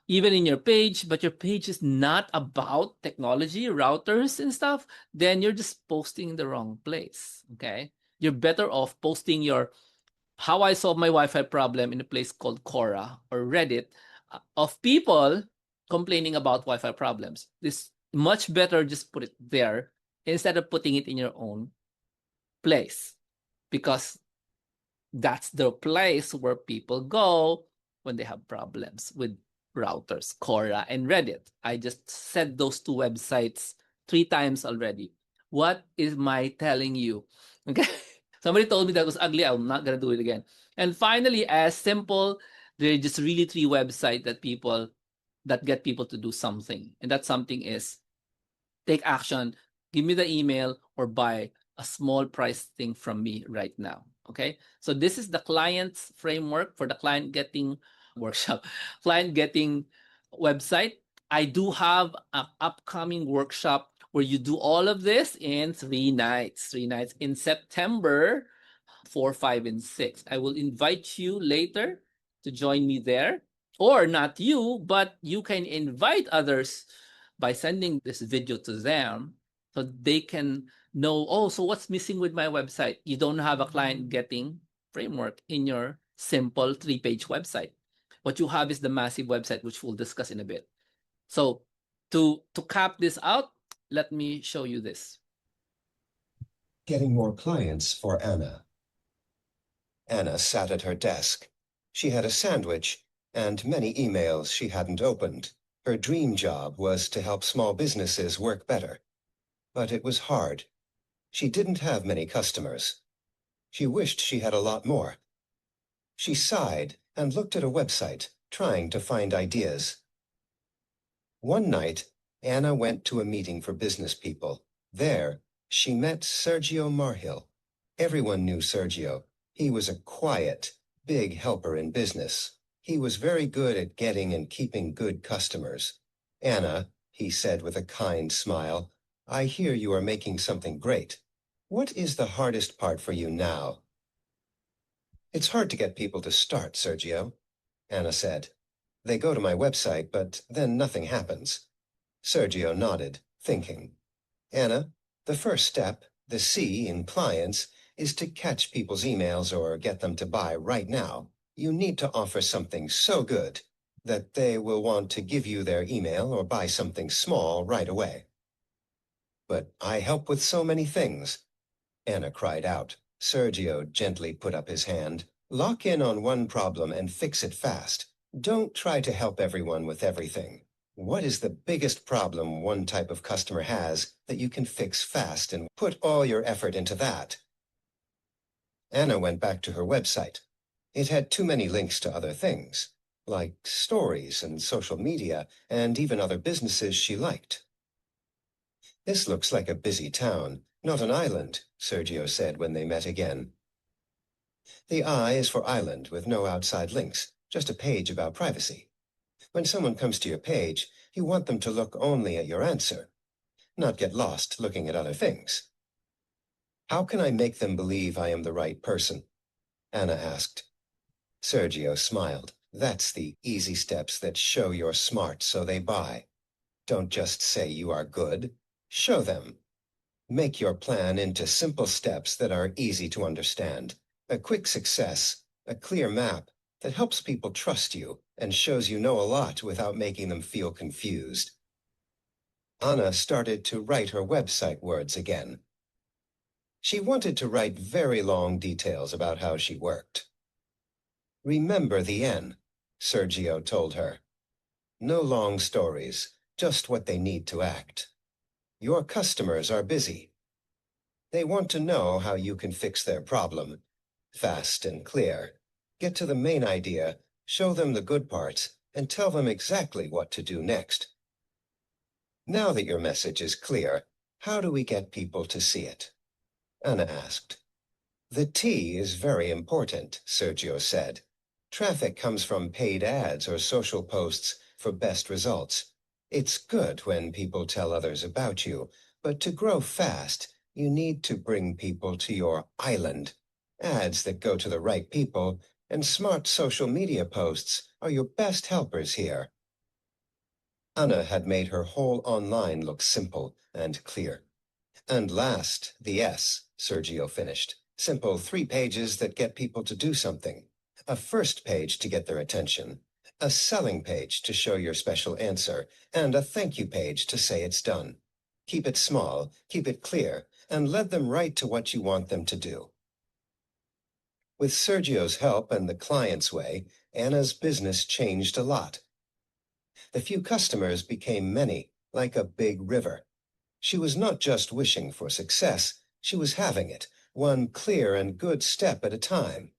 even in your page, but your page is not about technology, routers and stuff, then you're just posting in the wrong place, okay? You're better off posting your how I solve my Wi-Fi problem in a place called Quora or Reddit of people complaining about Wi-Fi problems. This much better just put it there instead of putting it in your own place, because that's the place where people go when they have problems with routers, Quora and Reddit. I just said those two websites 3 times already. What is my telling you? Okay. Somebody told me that was ugly. I'm not gonna do it again. And finally, as simple, they're just really 3 websites that get people to do something. And that something is take action, give me the email, or buy a small price thing from me right now. Okay. So this is the client's framework for the client getting workshop, client getting website. I do have an upcoming workshop where you do all of this in 3 nights in September 4, 5, and 6. I will invite you later to join me there. Or not you, but you can invite others by sending this video to them so they can know, oh, so what's missing with my website? You don't have a client getting framework in your simple 3-page website. What you have is the massive website, which we'll discuss in a bit. So to cap this out, let me show you this. Getting more clients for Anna. Anna sat at her desk. She had a sandwich and many emails she hadn't opened. Her dream job was to help small businesses work better. But it was hard. She didn't have many customers. She wished she had a lot more. She sighed and looked at a website, trying to find ideas. One night, Anna went to a meeting for business people. There, she met Sergio Marhil. Everyone knew Sergio. He was a quiet, big helper in business. He was very good at getting and keeping good customers. Anna, he said with a kind smile, I hear you are making something great. What is the hardest part for you now? It's hard to get people to start, Sergio, Anna said. They go to my website, but then nothing happens. Sergio nodded, thinking. Anna, the first step, the C in clients, is to catch people's emails or get them to buy right now. You need to offer something so good that they will want to give you their email or buy something small right away. But I help with so many things. Anna cried out. Sergio gently put up his hand. Lock in on one problem and fix it fast. Don't try to help everyone with everything. What is the biggest problem one type of customer has that you can fix fast and put all your effort into that? Anna went back to her website. It had too many links to other things, like stories and social media and even other businesses she liked. This looks like a busy town, not an island, Sergio said when they met again. The I is for island with no outside links, just a page about privacy. When someone comes to your page, you want them to look only at your answer, not get lost looking at other things. How can I make them believe I am the right person? Anna asked. Sergio smiled. That's the easy steps that show you're smart so they buy. Don't just say you are good. Show them. Make your plan into simple steps that are easy to understand. A quick success, a clear map that helps people trust you and shows you know a lot without making them feel confused. Anna started to write her website words again. She wanted to write very long details about how she worked. Remember the N, Sergio told her. No long stories, just what they need to act. Your customers are busy. They want to know how you can fix their problem. Fast and clear. Get to the main idea, show them the good parts, and tell them exactly what to do next. Now that your message is clear, how do we get people to see it? Anna asked. The T is very important, Sergio said. Traffic comes from paid ads or social posts for best results. It's good when people tell others about you, but to grow fast, you need to bring people to your island. Ads that go to the right people and smart social media posts are your best helpers here. Anna had made her whole online look simple and clear. And last, the S, Sergio finished. Simple 3 pages that get people to do something. A first page to get their attention, a selling page to show your special answer, and a thank you page to say it's done. Keep it small, keep it clear, and let them write to what you want them to do. With Sergio's help and the client's way, Anna's business changed a lot. The few customers became many, like a big river. She was not just wishing for success, she was having it, one clear and good step at a time.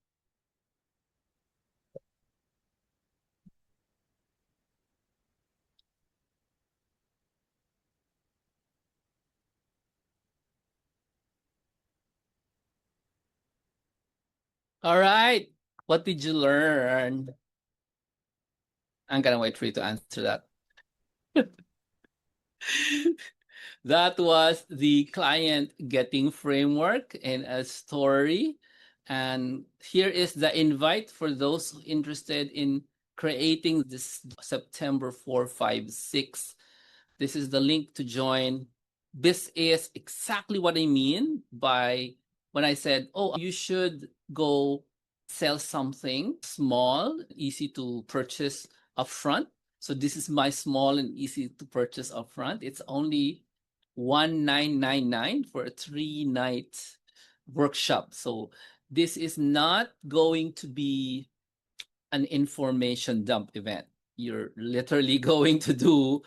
All right. What did you learn? I'm gonna wait for you to answer that. That was the client getting framework and a story. And here is the invite for those interested in creating this September 4, 5, 6. This is the link to join. This is exactly what I mean by when I said, oh, you should go sell something small, easy to purchase upfront. So this is my small and easy to purchase upfront. It's only $1999 for a 3-night workshop. So this is not going to be an information dump event. You're literally going to do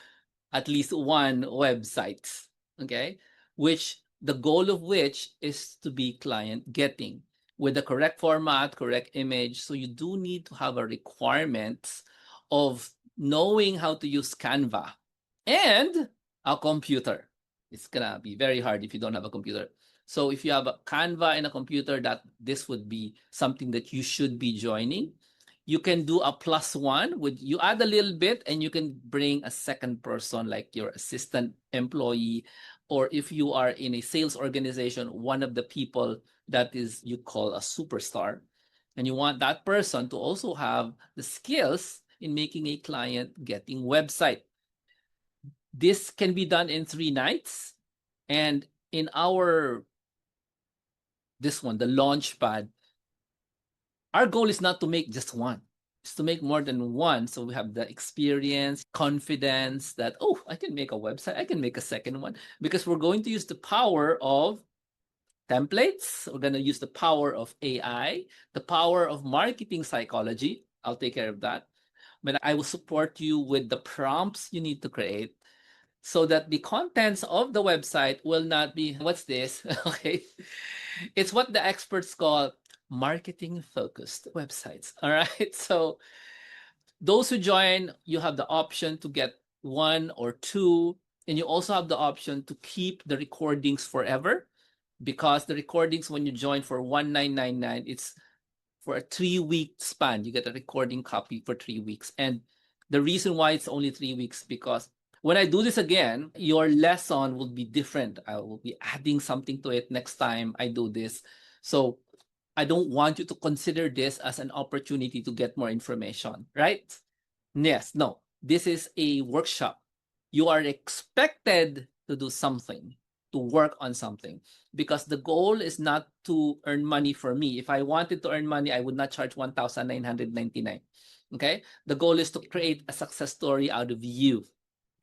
at least one website, okay? Which the goal of which is to be client getting with the correct format, correct image. So you do need to have a requirement of knowing how to use Canva and a computer. It's gonna be very hard if you don't have a computer. So if you have a Canva and a computer, that this would be something that you should be joining. You can do a +1 with you add a little bit and you can bring a second person like your assistant employee, or if you are in a sales organization, one of the people that is you call a superstar, and you want that person to also have the skills in making a client getting website. This can be done in 3 nights, and in our this one, the Launchpad, our goal is not to make just one. It's to make more than one. So we have the experience, confidence that, oh, I can make a website. I can make a second one because we're going to use the power of templates. We're going to use the power of AI, the power of marketing psychology. I'll take care of that. But I will support you with the prompts you need to create so that the contents of the website will not be, what's this? Okay. It's what the experts call marketing focused websites. All right. So those who join, you have the option to get one or two, and you also have the option to keep the recordings forever, because the recordings, when you join for 1999, it's for a 3-week span. You get a recording copy for 3 weeks. And the reason why it's only 3 weeks, because when I do this again, your lesson will be different. I will be adding something to it next time I do this. So I don't want you to consider this as an opportunity to get more information, right? Yes, no. This is a workshop. You are expected to do something, to work on something, because the goal is not to earn money for me. If I wanted to earn money, I would not charge 1,999. Okay? The goal is to create a success story out of you.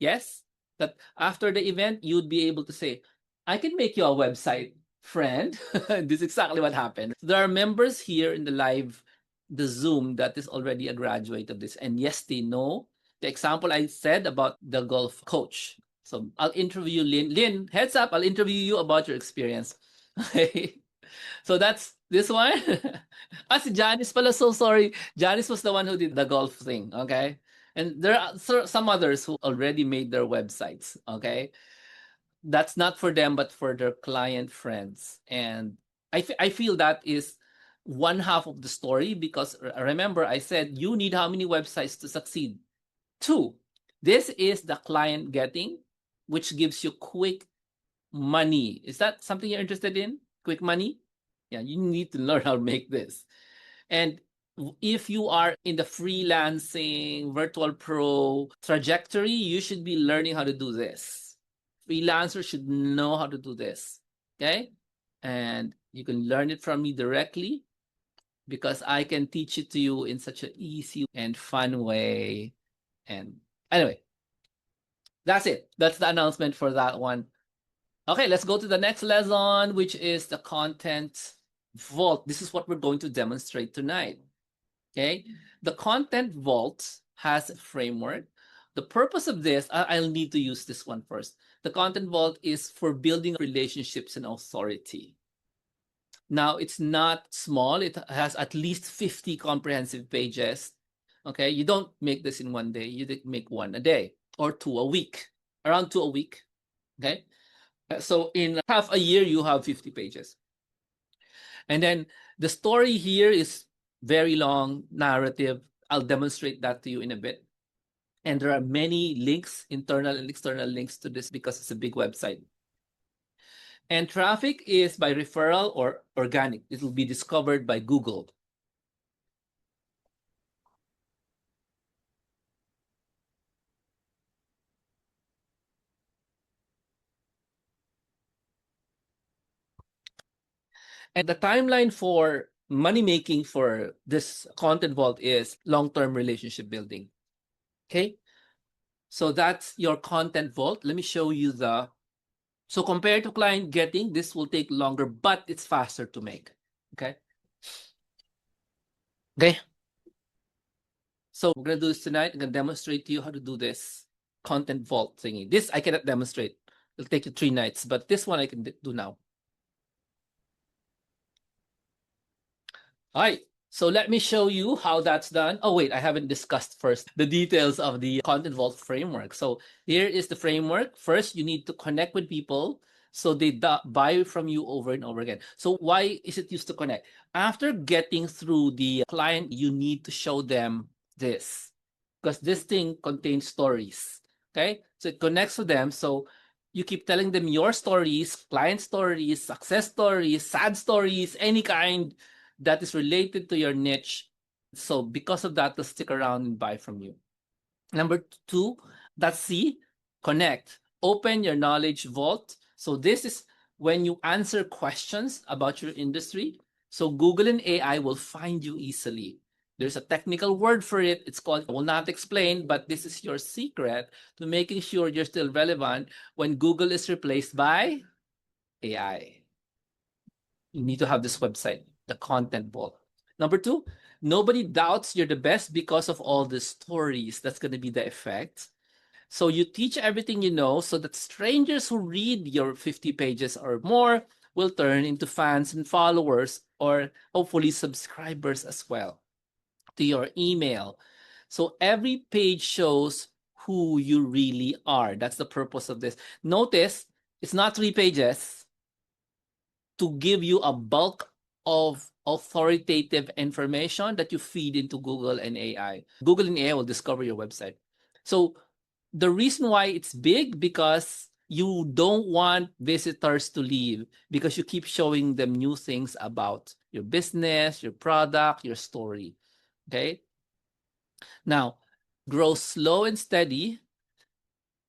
Yes? That after the event, you'd be able to say, I can make you a website, friend. This is exactly what happened. There are members here in the Zoom that is already a graduate of this. And yes, they know the example I said about the golf coach. So I'll interview Lynn. Lynn, heads up, I'll interview you about your experience. Okay. So that's this one. Si Janice pala, so sorry. Janice was the one who did the golf thing. Okay. And there are some others who already made their websites. Okay. That's not for them, but for their client friends. And I feel that is one half of the story, because remember, I said you need how many websites to succeed? 2. This is the client getting, which gives you quick money. Is that something you're interested in? Quick money? Yeah, you need to learn how to make this. And if you are in the freelancing, virtual pro trajectory, you should be learning how to do this. Freelancers should know how to do this. Okay? And you can learn it from me directly, because I can teach it to you in such an easy and fun way. And anyway, that's it. That's the announcement for that one. Okay, let's go to the next lesson, which is the content vault. This is what we're going to demonstrate tonight. Okay, the content vault has a framework. The purpose of this, I'll need to use this one first. The content vault is for building relationships and authority. Now, it's not small. It has at least 50 comprehensive pages. Okay, you don't make this in one day. You make one a day or 2 a week, around 2 a week. Okay, so in half a year, you have 50 pages. And then the story here is very long narrative. I'll demonstrate that to you in a bit. And there are many links, internal and external links to this, because it's a big website. And traffic is by referral or organic. It will be discovered by Google. And the timeline for money making for this content vault is long-term relationship building. Okay. So that's your content vault. Let me show you so compared to client getting, this will take longer, but it's faster to make. Okay. Okay. So we're gonna do this tonight. I'm gonna demonstrate to you how to do this content vault thingy. This I cannot demonstrate. It'll take you 3 nights, but this one I can do now. All right. So let me show you how that's done. Oh, wait, I haven't discussed first the details of the Content Vault framework. So here is the framework. First, you need to connect with people so they buy from you over and over again. So why is it used to connect? After getting through the client, you need to show them this, because this thing contains stories. Okay. So it connects with them. So you keep telling them your stories, client stories, success stories, sad stories, any kind that is related to your niche. So because of that, they'll stick around and buy from you. Number 2, that's C, connect. Open your knowledge vault. So this is when you answer questions about your industry. So Google and AI will find you easily. There's a technical word for it. It's called, I will not explain, but this is your secret to making sure you're still relevant when Google is replaced by AI. You need to have this website, the content vault. Number two, nobody doubts you're the best because of all the stories. That's going to be the effect. So you teach everything you know so that strangers who read your 50 pages or more will turn into fans and followers, or hopefully subscribers as well, to your email. So every page shows who you really are. That's the purpose of this. Notice it's not 3 pages to give you a bulk of authoritative information that you feed into Google and AI. Google and AI will discover your website. So the reason why it's big, because you don't want visitors to leave, because you keep showing them new things about your business, your product, your story. Okay. Now, grow slow and steady.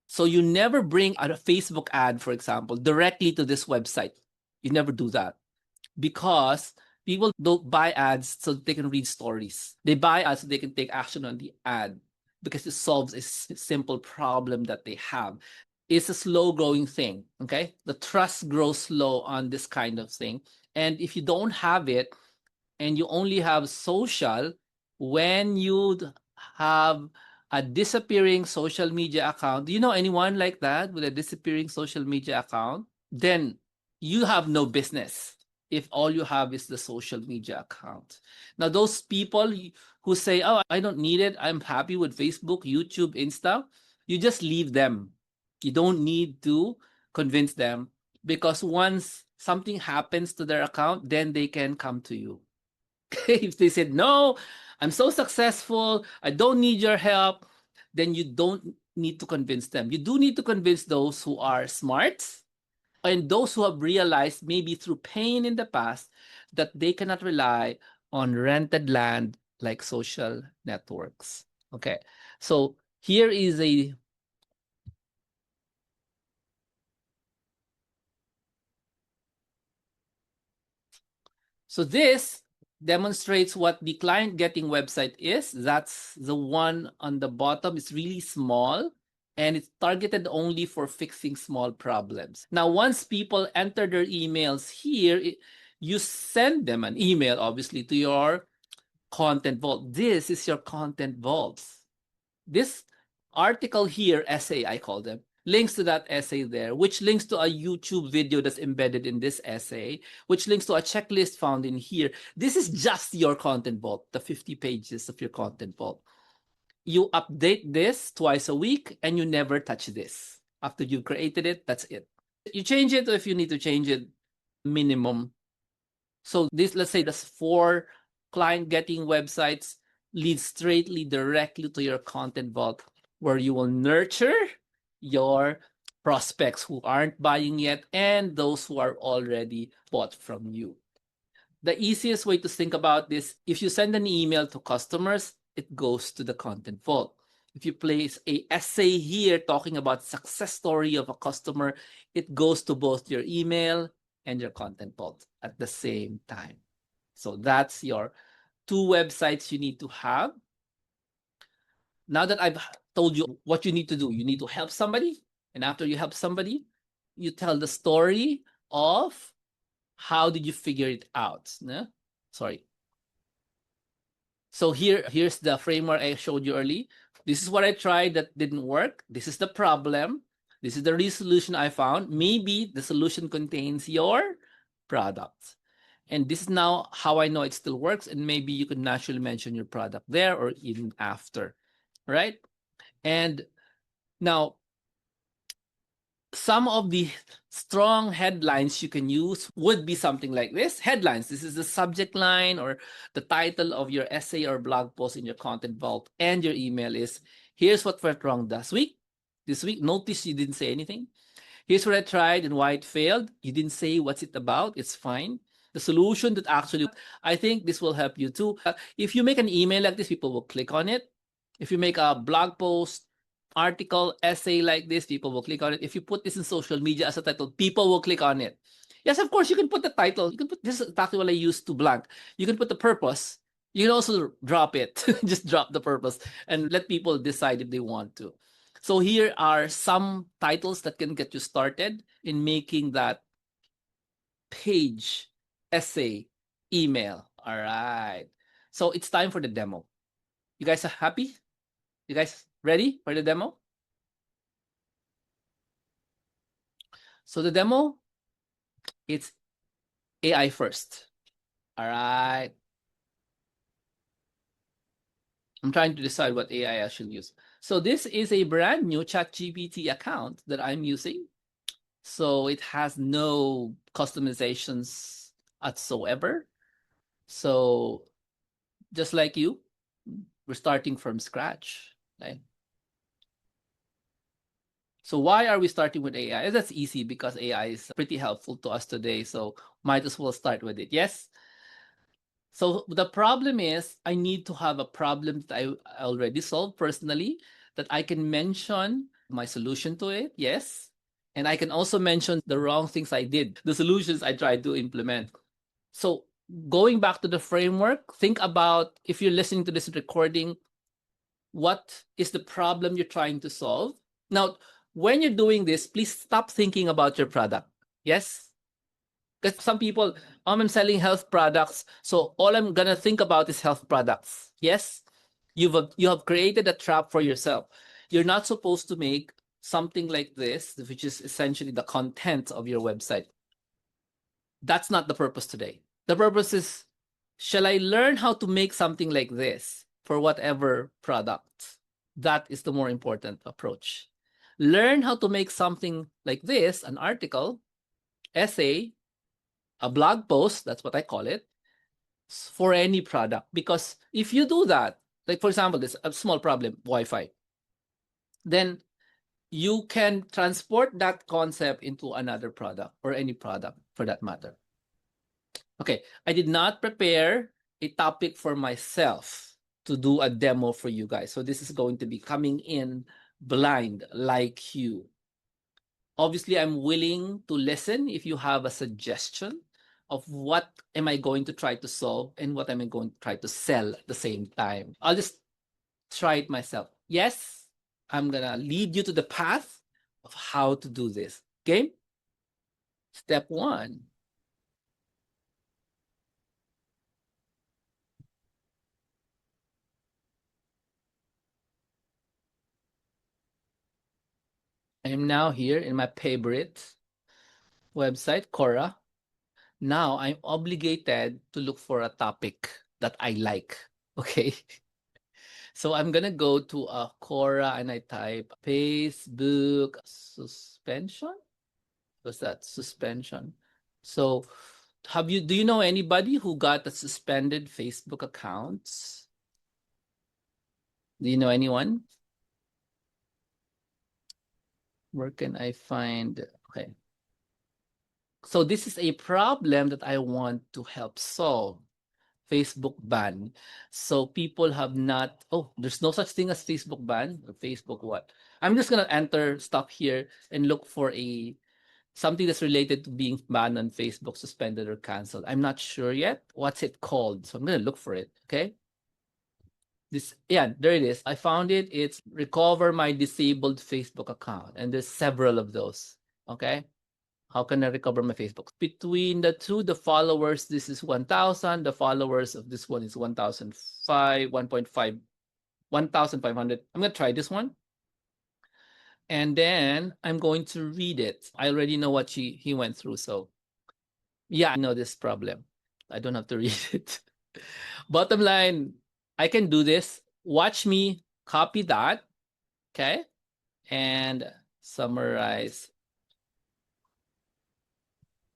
So you never bring a Facebook ad, for example, directly to this website. You never do that, because people don't buy ads so they can read stories. They buy ads so they can take action on the ad, because it solves a simple problem that they have. It's a slow growing thing. Okay. The trust grows slow on this kind of thing. And if you don't have it and you only have social, when you have a disappearing social media account, do you know anyone like that with a disappearing social media account? Then you have no business if all you have is the social media account. Now, those people who say, oh, I don't need it, I'm happy with Facebook, YouTube, Insta, you just leave them. You don't need to convince them, because once something happens to their account, then they can come to you. If they said, no, I'm so successful, I don't need your help, then you don't need to convince them. You do need to convince those who are smart and those who have realized, maybe through pain in the past, that they cannot rely on rented land like social networks. Okay, so here is a so this demonstrates what the client getting website is. That's the one on the bottom. It's really small and it's targeted only for fixing small problems. Now, once people enter their emails here, you send them an email, obviously, to your content vault. This is your content vaults. This article here, essay, I call them, links to that essay there, which links to a YouTube video that's embedded in this essay, which links to a checklist found in here. This is just your content vault, the 50 pages of your content vault. You update this twice a week and you never touch this. After you've created it, that's it. You change it if you need to change it, minimum. So this, let's say that's 4 client getting websites, leads straightly directly to your content vault, where you will nurture your prospects who aren't buying yet and those who are already bought from you. The easiest way to think about this, if you send an email to customers, it goes to the content vault. If you place a essay here talking about success story of a customer, it goes to both your email and your content vault at the same time. So that's your 2 websites you need to have. Now that I've told you what you need to do, you need to help somebody. And after you help somebody, you tell the story of how did you figure it out. No? Sorry. So here's the framework I showed you early. This is what I tried that didn't work. This is the problem. This is the resolution I found. Maybe the solution contains your product. And this is now how I know it still works. And maybe you could naturally mention your product there or even after, right? And now, some of the strong headlines you can use would be something like this. Headlines, this is the subject line or the title of your essay or blog post in your content vault. And your email is, here's what went wrong this week. Notice you didn't say anything. Here's what I tried and why it failed. You didn't say what's it about. It's fine. The solution that actually, I think this will help you too. If you make an email like this, people will click on it. If you make a blog post, article, essay like this, people will click on it. If you put this in social media as a title, people will click on it. Yes, of course, you can put the title. You can put this is exactly what I used to blank. You can put the purpose. You can also drop it. Just drop the purpose and let people decide if they want to. So here are some titles that can get you started in making that page essay, email. All right. So it's time for the demo. You guys are happy? You guys ready for the demo? So the demo, it's AI first. All right. I'm trying to decide what AI I should use. So this is a brand new ChatGPT account that I'm using. So it has no customizations whatsoever. So just like you, we're starting from scratch. Okay? So why are we starting with AI? That's easy because AI is pretty helpful to us today. So might as well start with it. Yes. So the problem is I need to have a problem that I already solved personally that I can mention my solution to it. Yes. And I can also mention the wrong things I did, the solutions I tried to implement. So going back to the framework, think about if you're listening to this recording, what is the problem you're trying to solve? Now, when you're doing this, please stop thinking about your product. Yes? Because some people, I'm selling health products, so all I'm gonna think about is health products. Yes? You have created a trap for yourself. You're not supposed to make something like this, which is essentially the content of your website. That's not the purpose today. The purpose is, shall I learn how to make something like this for whatever product? That is the more important approach. Learn how to make something like this, an article, essay, a blog post, that's what I call it, for any product. Because if you do that, like for example, this a small problem, Wi-Fi, then you can transport that concept into another product or any product for that matter. Okay, I did not prepare a topic for myself to do a demo for you guys. So this is going to be coming in blind like you. Obviously, I'm willing to listen if you have a suggestion of what am I going to try to solve and what am I going to try to sell at the same time. I'll just try it myself. Yes, I'm going to lead you to the path of how to do this. Okay? Step 1. I am now here in my favorite website, Quora. Now I'm obligated to look for a topic that I like. Okay. So I'm gonna go to Quora and I type Facebook suspension. What's that? Suspension. So do you know anybody who got a suspended Facebook accounts? Do you know anyone? Where can I find? Okay. So this is a problem that I want to help solve. Facebook ban. So people have not, oh, there's no such thing as Facebook ban or Facebook what? I'm just gonna enter stuff here and look for something that's related to being banned on Facebook, suspended or canceled. I'm not sure yet. What's it called? So I'm gonna look for it. Okay. Yeah, there it is. I found it. It's recover my disabled Facebook account, and there's several of those. Okay. How can I recover my Facebook? Between the two, the followers, this is 1,000. The followers of this one is 1,005, 1.5, 1,500. I'm going to try this one. And then I'm going to read it. I already know what he went through. So yeah, I know this problem. I don't have to read it. Bottom line, I can do this. Watch me copy that. Okay. And summarize.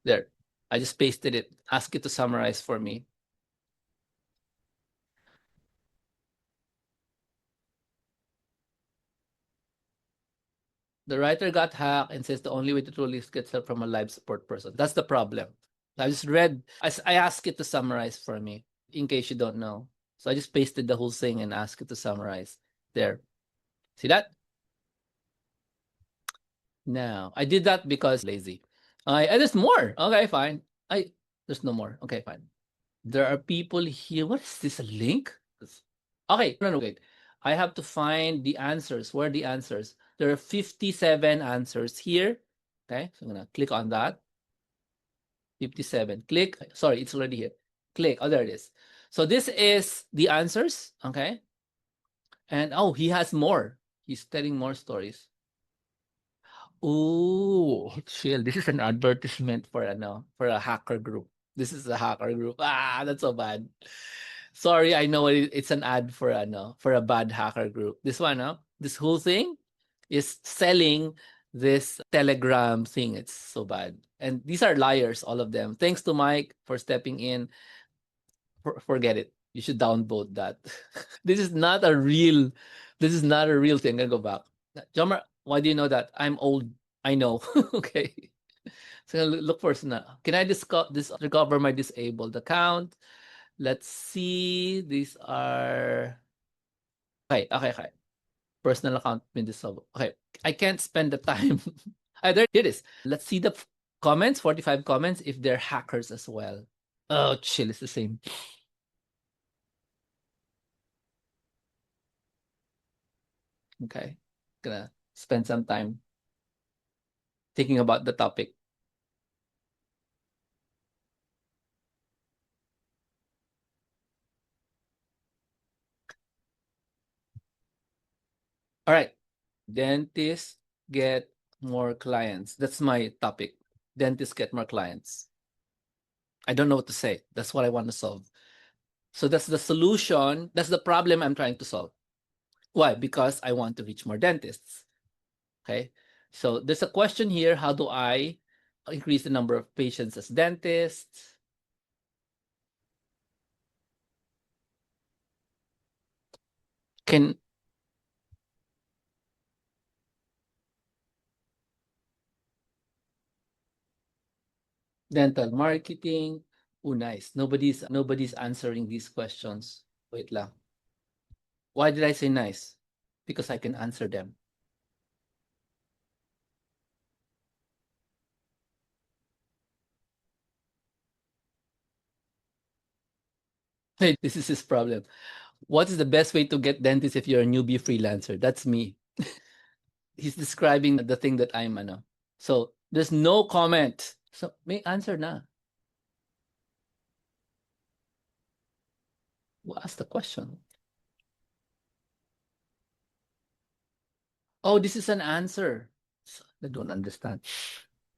There. I just pasted it. Ask it to summarize for me. The writer got hacked and says the only way to truly get help from a live support person. That's the problem. I just read, I asked it to summarize for me in case you don't know. So I just pasted the whole thing and asked it to summarize. There. See that? Now, I did that because lazy. There's more. Okay, fine. There's no more. Okay, fine. There are people here. What is this? A link? Okay, no, wait. I have to find the answers. Where are the answers? There are 57 answers here. Okay, so I'm gonna click on that. 57. Click. Sorry, it's already here. Click. Oh, there it is. So this is the answers. Okay. And oh, he has more. He's telling more stories. Oh, chill. This is an advertisement for for a hacker group. This is a hacker group. Ah, that's so bad. Sorry, I know it's an ad for a bad hacker group. This one, this whole thing is selling this Telegram thing. It's so bad. And these are liars, all of them. Thanks to Mike for stepping in. Forget it. You should downvote that. This is not a real. This is not a real thing. I go back. Jomar, why do you know that? I'm old. I know. Okay. So look first now. Can I recover my disabled account? Let's see. These are okay. Okay. Okay. Personal account been disabled. Okay. I can't spend the time. There it is. Let's see the comments. 45 comments. If they're hackers as well. Oh, chill. It's the same. Okay. Gonna spend some time thinking about the topic. All right. Dentists get more clients. That's my topic. Dentists get more clients. I don't know what to say. That's what I want to solve. So that's the solution. That's the problem I'm trying to solve. Why? Because I want to reach more dentists. Okay. So there's a question here. How do I increase the number of patients as dentists? Can dental marketing? Oh, nice. Nobody's answering these questions. Wait lang. Why did I say nice? Because I can answer them. Hey, this is his problem. What is the best way to get dentist if you're a newbie freelancer? That's me. He's describing the thing that I'm So there's no comment. So may answer na. Who asked the question? Oh, this is an answer. I don't understand.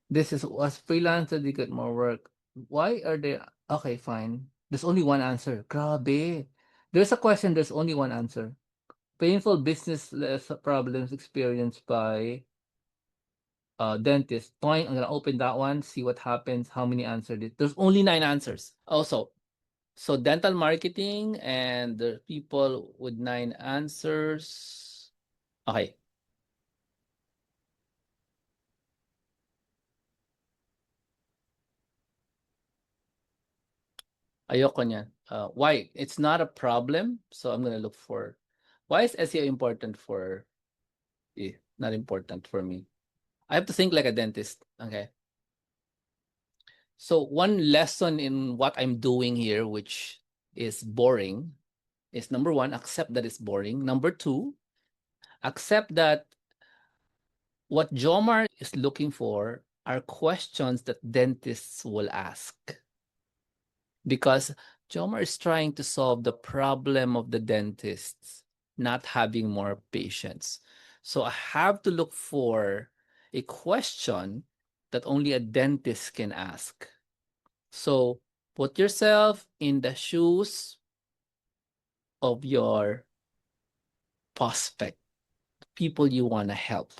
This is was freelancer, they get more work. Why are they okay, fine. There's only one answer. Grabe. There's a question, there's only one answer. Painful business problems experienced by dentist. Point, I'm gonna open that one, see what happens, how many answered it. There's only 9 answers. Also, so dental marketing and the people with 9 answers. Okay. Ayoko niyan. Why? It's not a problem. So I'm gonna look for why is SEO important for not important for me. I have to think like a dentist. Okay. So one lesson in what I'm doing here, which is boring, is number one, accept that it's boring. Number two, accept that what Jomar is looking for are questions that dentists will ask. Because Jomar is trying to solve the problem of the dentists not having more patients. So I have to look for a question that only a dentist can ask. So put yourself in the shoes of your prospect, people you want to help.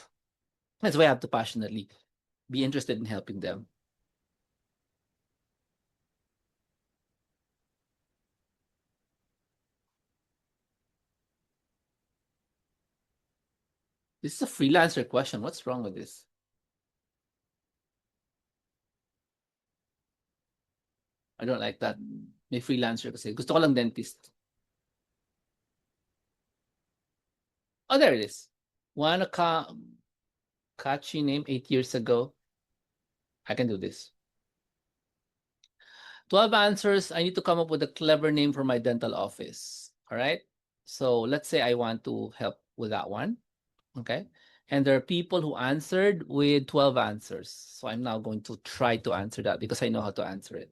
That's why I have to passionately be interested in helping them. This is a freelancer question. What's wrong with this? I don't like that. May freelancer kasi. Gusto ko lang dentist. Oh, there it is. One catchy name 8 years ago. I can do this. 12 answers. I need to come up with a clever name for my dental office. All right. So let's say I want to help with that one. Okay. And there are people who answered with 12 answers. So I'm now going to try to answer that because I know how to answer it.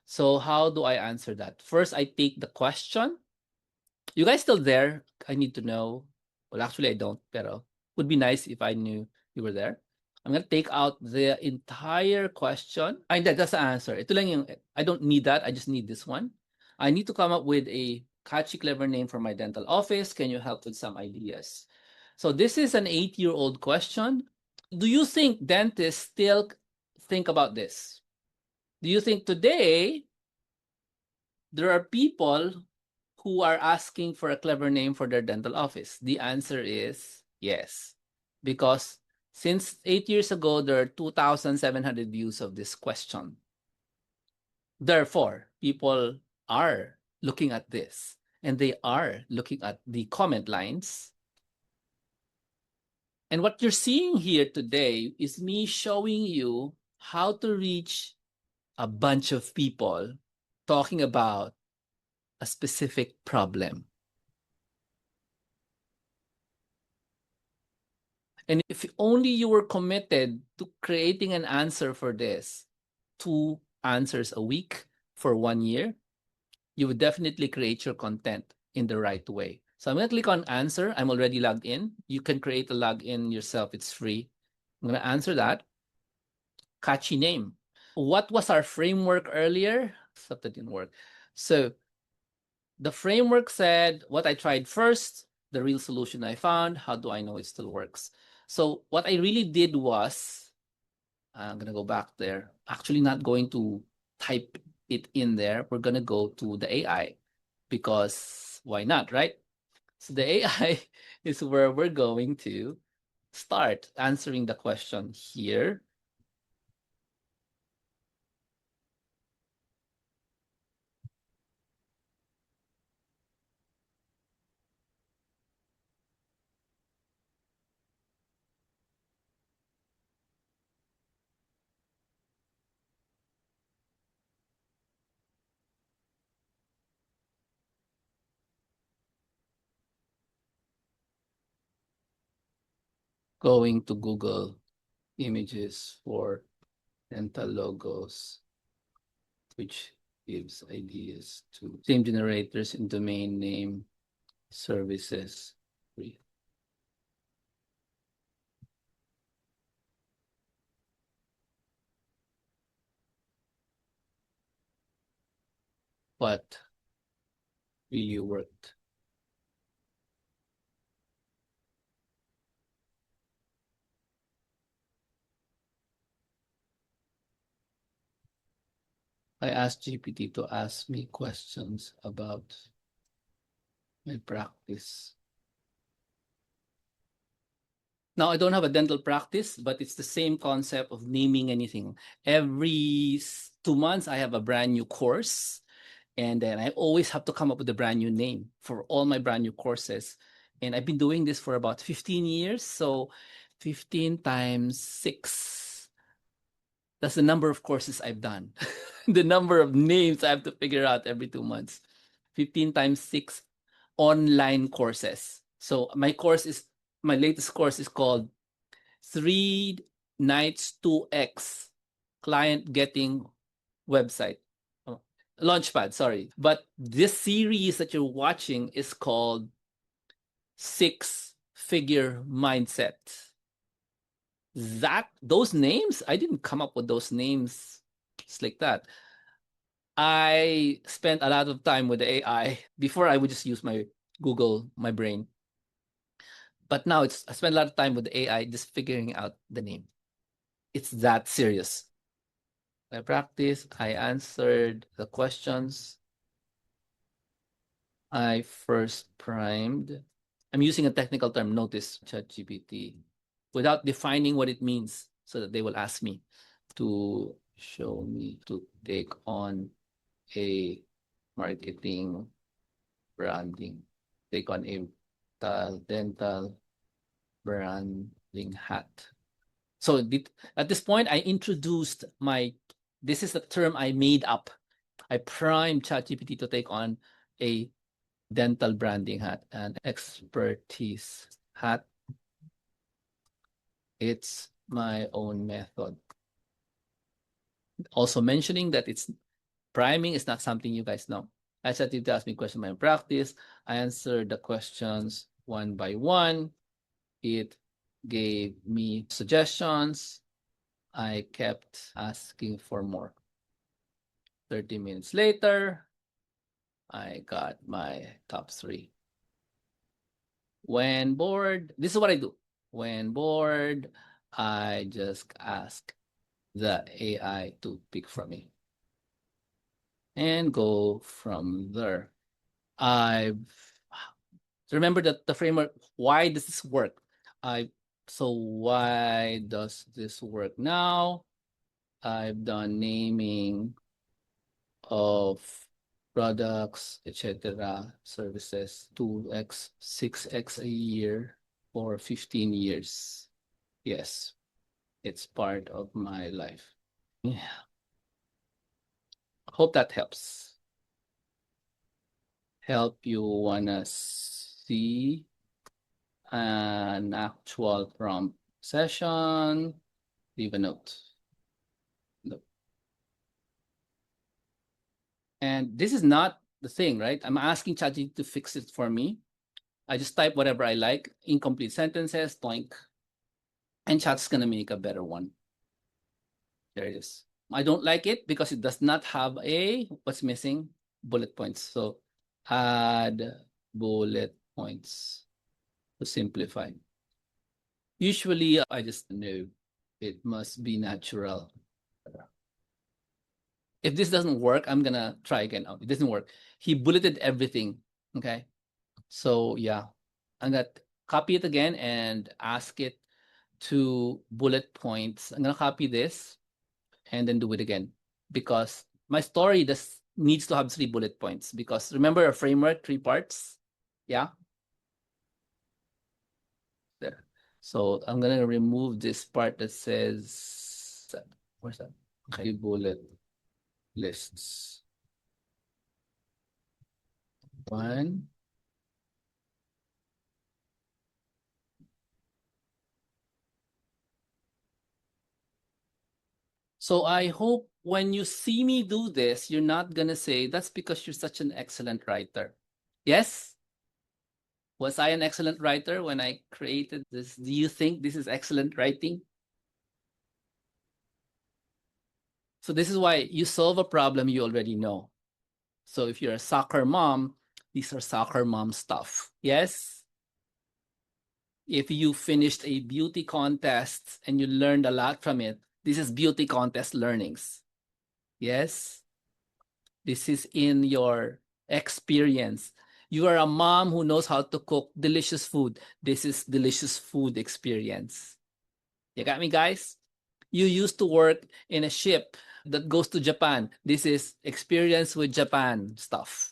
So how do I answer that? First, I take the question. You guys still there? I need to know. Well, actually, I don't, pero would be nice if I knew you were there. I'm going to take out the entire question. Ay, that's the answer. Ito lang yung, I don't need that. I just need this one. I need to come up with a catchy, clever name for my dental office. Can you help with some ideas? So this is an 8-year-old question. Do you think dentists still think about this? Do you think today there are people who are asking for a clever name for their dental office? The answer is yes. Because since 8 years ago, there are 2,700 views of this question. Therefore, people are looking at this and they are looking at the comment lines. And what you're seeing here today is me showing you how to reach a bunch of people talking about a specific problem. And if only you were committed to creating an answer for this, 2 answers a week for 1 year, you would definitely create your content in the right way. So I'm going to click on answer. I'm already logged in. You can create a login yourself. It's free. I'm going to answer that. Catchy name. What was our framework earlier? Stuff that didn't work. So the framework said what I tried first, the real solution I found, how do I know it still works? So what I really did was, I'm going to go back there, actually not going to type it in there. We're going to go to the AI because why not, right? So the AI is where we're going to start answering the question here. Going to Google images for dental logos, which gives ideas to same generators in domain name services. What really worked? I asked GPT to ask me questions about my practice. Now, I don't have a dental practice, but it's the same concept of naming anything. Every 2 months, I have a brand new course, and then I always have to come up with a brand new name for all my brand new courses. And I've been doing this for about 15 years. So 15 times 6, that's the number of courses I've done. The number of names I have to figure out every 2 months. 15 times 6 online courses. So my latest course is called 3 Nights 2X Client Getting Website. Launchpad, sorry. But this series that you're watching is called 6-Figure Mindset. Those names, I didn't come up with those names just like that. I spent a lot of time with the AI. Before, I would just use my Google, my brain. But now I spend a lot of time with the AI just figuring out the name. It's that serious. I practiced, I answered the questions. I first primed. I'm using a technical term, notice ChatGPT, without defining what it means so that they will ask me to show me to take on a marketing branding, take on a dental branding hat. So at this point, I introduced this is the term I made up. I primed ChatGPT to take on a dental branding hat and expertise hat. It's my own method. Also mentioning that it's priming is not something you guys know. I said you to ask me question in practice. I answered the questions one by one. It gave me suggestions. I kept asking for more. 30 minutes later, I got my top 3. When bored, this is what I do. When bored, I just ask the AI to pick from me and go from there. I've remember that the framework, why does this work? So why does this work now? I've done naming of products, etc., services, 2x, 6x a year for 15 years. Yes, it's part of my life. Yeah. Hope that helps. Help you wanna see an actual prompt session, leave a note. And this is not the thing, right? I'm asking ChatGPT to fix it for me. I just type whatever I like, incomplete sentences, blank, and Chat's gonna make a better one. There it is. I don't like it because it does not have a, what's missing? Bullet points. So add bullet points to simplify. Usually I just know it must be natural. If this doesn't work, I'm gonna try again. Oh, it doesn't work. He bulleted everything. Okay. So yeah, I'm gonna copy it again and ask it to bullet points. I'm gonna copy this and then do it again because my story needs to have 3 bullet points because remember a framework, 3 parts. Yeah. There. So I'm gonna remove this part that says, where's that? Okay, bullet lists. 1. So I hope when you see me do this, you're not gonna say, that's because you're such an excellent writer. Yes? Was I an excellent writer when I created this? Do you think this is excellent writing? So this is why you solve a problem you already know. So if you're a soccer mom, these are soccer mom stuff. Yes? If you finished a beauty contest and you learned a lot from it, this is beauty contest learnings. Yes? This is in your experience. You are a mom who knows how to cook delicious food. This is delicious food experience. You got me, guys? You used to work in a ship that goes to Japan. This is experience with Japan stuff.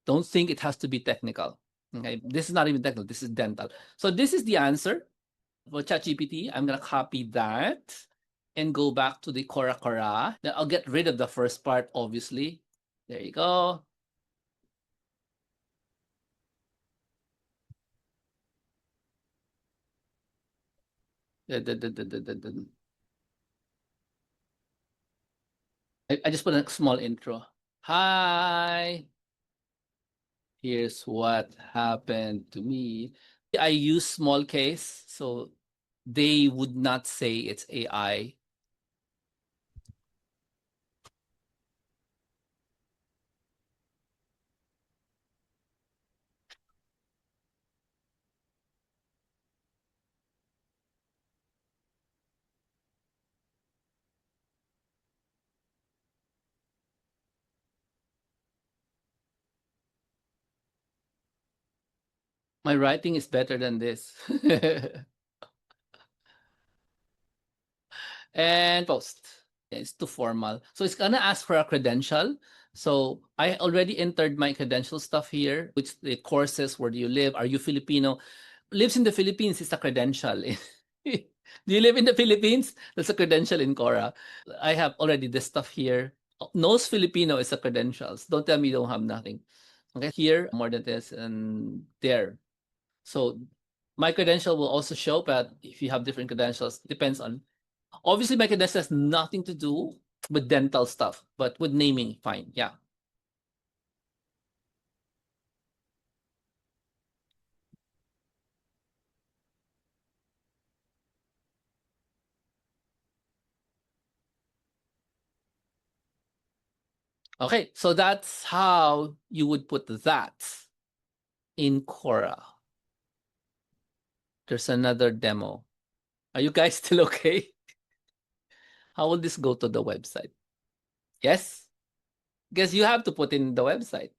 Don't think it has to be technical. Okay, this is not even technical. This is dental. So this is the answer for ChatGPT. I'm gonna copy that and go back to the Cora Cora. Then I'll get rid of the first part, obviously. There you go. I just put a small intro. Hi, here's what happened to me. I use small case, so they would not say it's AI. My writing is better than this. And post. It's too formal. So it's gonna ask for a credential. So I already entered my credential stuff here, which the courses, where do you live? Are you Filipino? Lives in the Philippines is a credential. Do you live in the Philippines? That's a credential in Cora. I have already this stuff here. Knows Filipino is a credentials. Don't tell me you don't have nothing. Okay, here more than this and there. So My credential will also show, but if you have different credentials, depends on. Obviously, my credential has nothing to do with dental stuff, but with naming, fine. Yeah. Okay, so that's how you would put that in Quora. There's another demo. Are you guys still okay? How will this go to the website? Yes? Guess you have to put in the website.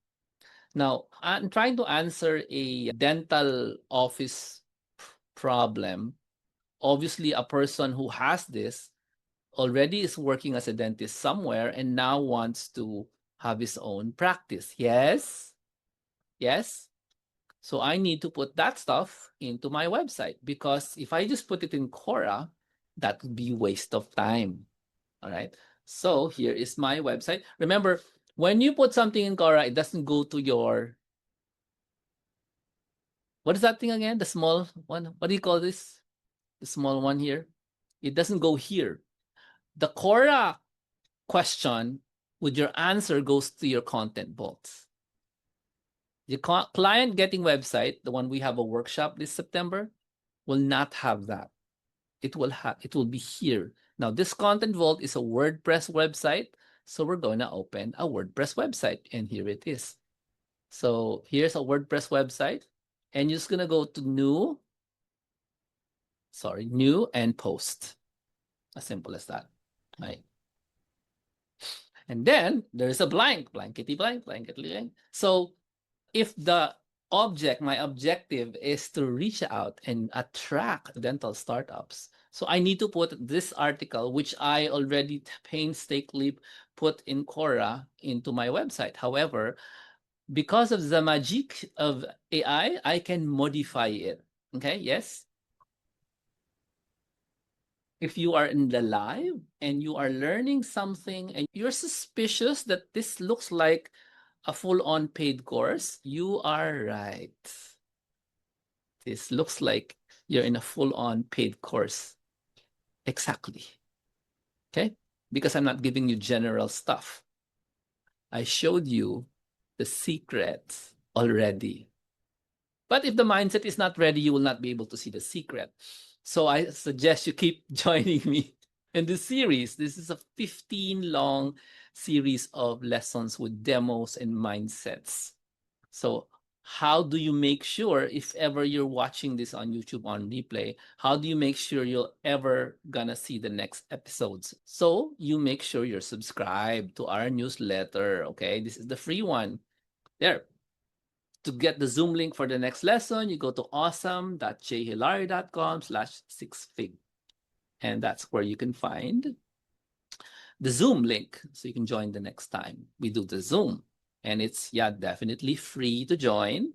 Now, I'm trying to answer a dental office problem. Obviously, a person who has this already is working as a dentist somewhere and now wants to have his own practice. Yes? Yes? So I need to put that stuff into my website, because if I just put it in Quora, that would be waste of time. All right. So here is my website. Remember, when you put something in Quora, it doesn't go to your, what is that thing again? The small one. What do you call this? The small one here. It doesn't go here. The Quora question with your answer goes to your content box. The client getting website, the one we have a workshop this September, will not have that. It will be here. Now, this content vault is a WordPress website, so we're going to open a WordPress website, and here it is. So here's a WordPress website, and you're just going to go to new and post. As simple as that, right? And then there's a blankety blank. So if the my objective is to reach out and attract dental startups, so I need to put this article, which I already painstakingly put in Quora, into my website. However, because of the magic of AI, I can modify it. Okay, yes? If you are in the live and you are learning something and you're suspicious that this looks like a full-on paid course, you are right. This looks like you're in a full-on paid course. Exactly. Okay? Because I'm not giving you general stuff. I showed you the secrets already. But if the mindset is not ready, you will not be able to see the secret. So I suggest you keep joining me in this series. This is a 15 long series of lessons with demos and mindsets. So how do you make sure, if ever you're watching this on YouTube on replay, how do you make sure you're ever gonna see the next episodes? So you make sure you're subscribed to our newsletter, okay? This is the free one. There. To get the Zoom link for the next lesson, you go to awesome.jhilary.com/6fig. And that's where you can find the Zoom link, so you can join the next time we do the Zoom. And it's, yeah, definitely free to join.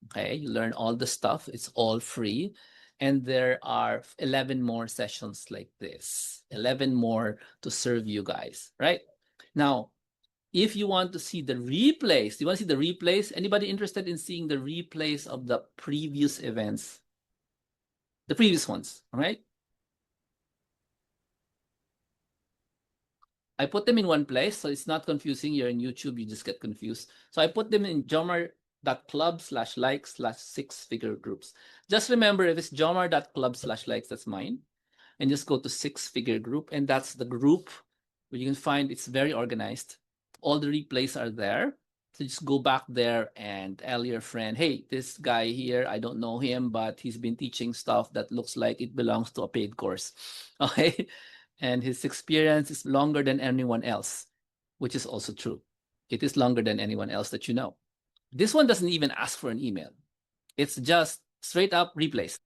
Okay, you learn all the stuff. It's all free. And there are 11 more sessions like this, 11 more to serve you guys, right? Now, if you want to see the replays, do you want to see the replays? Anybody interested in seeing the replays of the previous events? The previous ones, all right? I put them in one place, so it's not confusing. You're in YouTube, you just get confused. So I put them in jomar.club/like/6figure groups. Just remember, if it's jomar.club/likes, that's mine. And just go to 6figure group, and that's the group where you can find it's very organized. All the replays are there. So just go back there and tell your friend, hey, this guy here, I don't know him, but he's been teaching stuff that looks like it belongs to a paid course. Okay. And his experience is longer than anyone else, which is also true. It is longer than anyone else that you know. This one doesn't even ask for an email. It's just straight up replays.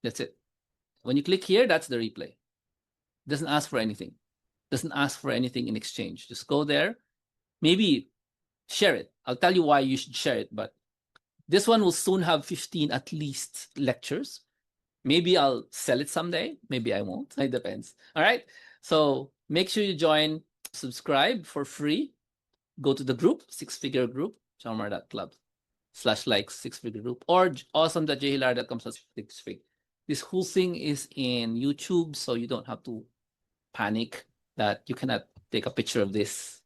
That's it. When you click here, that's the replay. Doesn't ask for anything. Doesn't ask for anything in exchange. Just go there. Maybe share it. I'll tell you why you should share it, but this one will soon have 15 at least lectures. Maybe I'll sell it someday. Maybe I won't. It depends. All right. So make sure you join, subscribe for free. Go to the group, 6figure group, jomar.club. /like six-figure group, or awesome.jhilar.com/six-figure. This whole thing is in YouTube, so you don't have to panic that you cannot take a picture of this.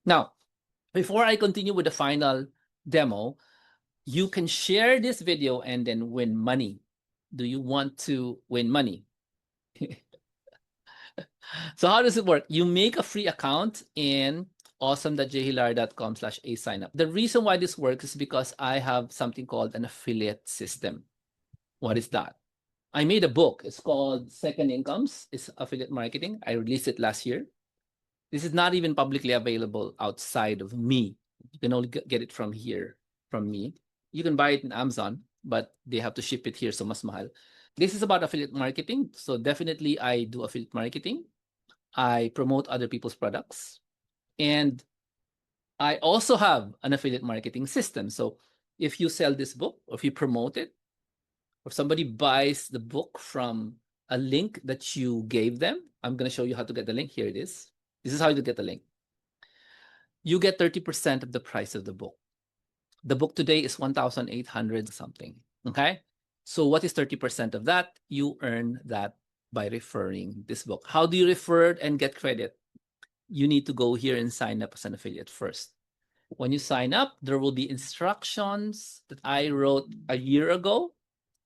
Now, before I continue with the final demo, you can share this video and then win money. Do you want to win money? So how does it work? You make a free account in awesome.jhilar.com/a sign up. The reason why this works is because I have something called an affiliate system. What is that? I made a book. It's called Second Incomes. It's affiliate marketing. I released it last year. This is not even publicly available outside of me. You can only get it from here, from me. You can buy it in Amazon, but they have to ship it here, so mas mahal. This is about affiliate marketing. So definitely I do affiliate marketing. I promote other people's products. And I also have an affiliate marketing system. So if you sell this book, or if you promote it, or somebody buys the book from a link that you gave them, I'm going to show you how to get the link. Here it is. This is how you get the link. You get 30% of the price of the book. The book today is 1,800 something. Okay. So what is 30% of that? You earn that by referring this book. How do you refer it and get credit? You need to go here and sign up as an affiliate first. When you sign up, there will be instructions that I wrote a year ago,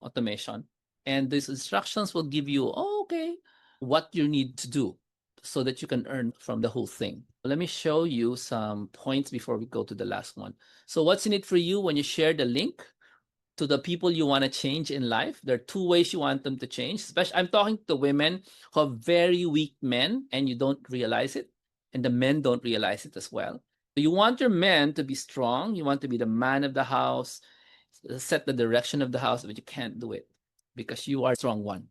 automation. And these instructions will give you, what you need to do so that you can earn from the whole thing. Let me show you some points before we go to the last one. So what's in it for you when you share the link to the people you want to change in life? There are two ways you want them to change. Especially, I'm talking to women who have very weak men and you don't realize it. And the men don't realize it as well. You want your men to be strong. You want to be the man of the house, set the direction of the house, but you can't do it because you are a strong one.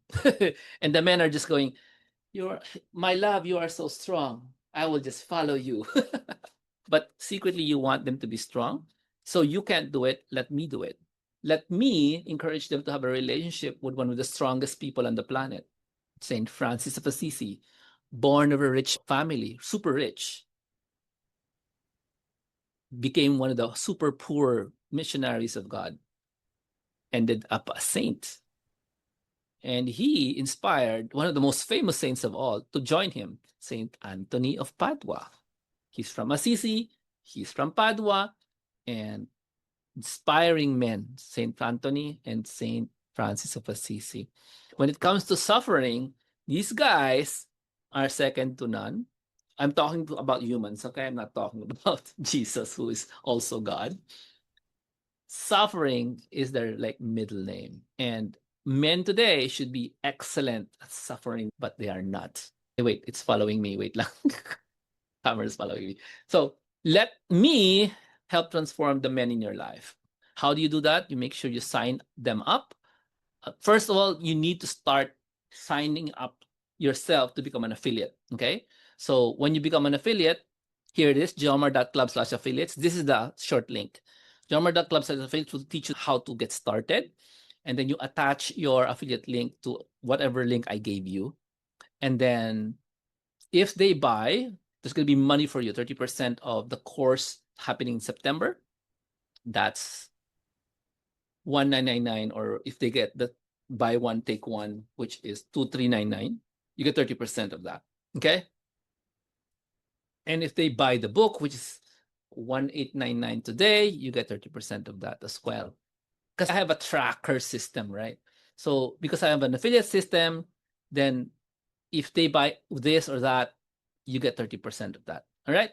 And the men are just going, my love, you are so strong. I will just follow you. But secretly, you want them to be strong. So you can't do it. Let me do it. Let me encourage them to have a relationship with one of the strongest people on the planet, Saint Francis of Assisi, born of a rich family, super rich, became one of the super poor missionaries of God, ended up a saint. And he inspired one of the most famous saints of all to join him, Saint Anthony of Padua. He's from Assisi, he's from Padua, and inspiring men, Saint Anthony and Saint Francis of Assisi. When it comes to suffering, these guys are second to none. I'm talking about humans, okay? I'm not talking about Jesus, who is also God. Suffering is their middle name. And men today should be excellent at suffering, but they are not. Hey, wait, it's following me. Wait lang. Camera's following me. So let me help transform the men in your life. How do you do that? You make sure you sign them up. First of all, you need to start signing up yourself to become an affiliate. Okay. So when you become an affiliate, here it is, geomar.club/affiliates. This is the short link. geomar.club/affiliates will teach you how to get started. And then you attach your affiliate link to whatever link I gave you. And then if they buy, there's going to be money for you, 30% of the course happening in September. That's 1,999, or if they get the buy one, take one, which is 2,399, you get 30% of that. Okay. And if they buy the book, which is 1,899 today, you get 30% of that as well. Because I have a tracker system, right? So because I have an affiliate system, then if they buy this or that, you get 30% of that. All right.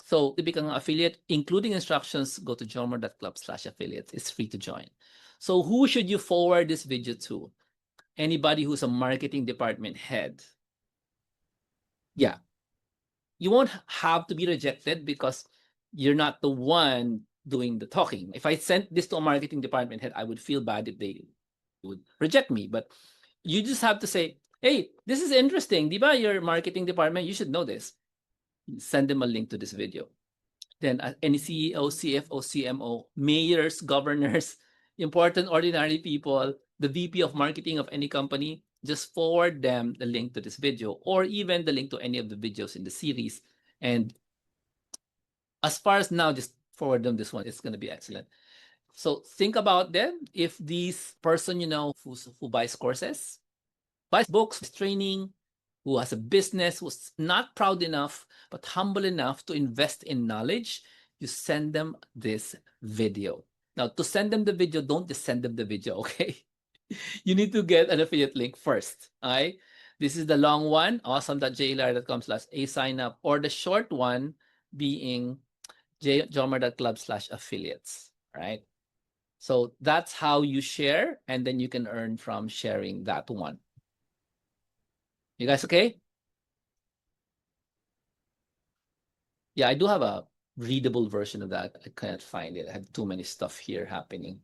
So to become an affiliate, including instructions, go to geomar.club/affiliates. It's free to join. So who should you forward this video to? Anybody who's a marketing department head. Yeah. You won't have to be rejected because you're not the one doing the talking. If I sent this to a marketing department head, I would feel bad if they would reject me. But you just have to say, hey, this is interesting. Diba, your marketing department, you should know this. Send them a link to this video. Then any CEO, CFO, CMO, mayors, governors, important ordinary people, the VP of marketing of any company, just forward them the link to this video or even the link to any of the videos in the series. And as far as now, just forward them this one. It's going to be excellent. So think about them. If this person, who buys courses, buys books, training, who has a business, who's not proud enough, but humble enough to invest in knowledge, you send them this video. Now, to send them the video, don't just send them the video, okay? You need to get an affiliate link first, okay? This is the long one, awesome.jlar.com/a sign up, or the short one being jomar.club/affiliates, right? So that's how you share, and then you can earn from sharing that one. You guys okay? Yeah, I do have a readable version of that. I can't find it. I have too many stuff here happening.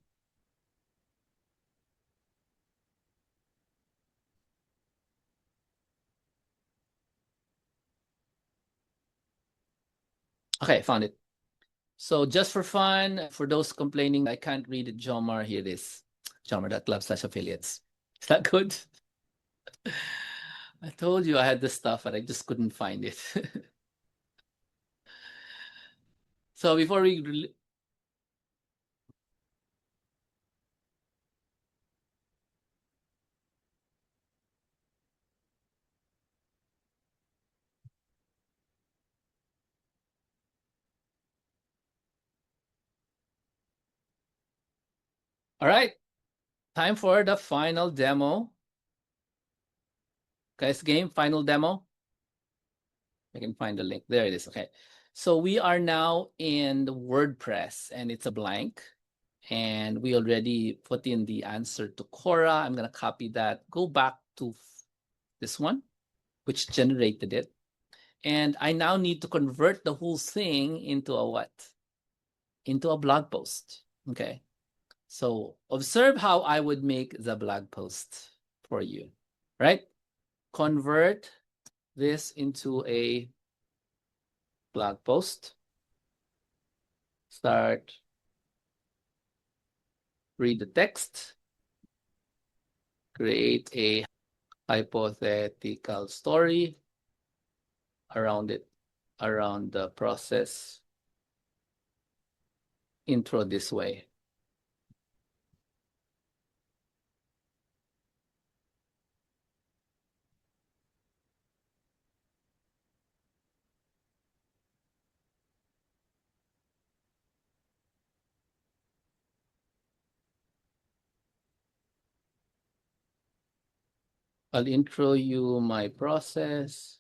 Okay, found it. So just for fun, for those complaining I can't read it, Jomar, here it is. Jomar.club/affiliates. Is that good? I told you I had this stuff, but I just couldn't find it. So before we... All right, time for the final demo. Guys, game, final demo. I can find the link. There it is. Okay. So we are now in the WordPress, and it's a blank. And we already put in the answer to Quora. I'm going to copy that, go back to this one, which generated it. And I now need to convert the whole thing into a what? Into a blog post. Okay. So observe how I would make the blog post for you, right? Convert this into a blog post. Start, read the text, create a hypothetical story around it, around the process, intro this way. I'll intro you my process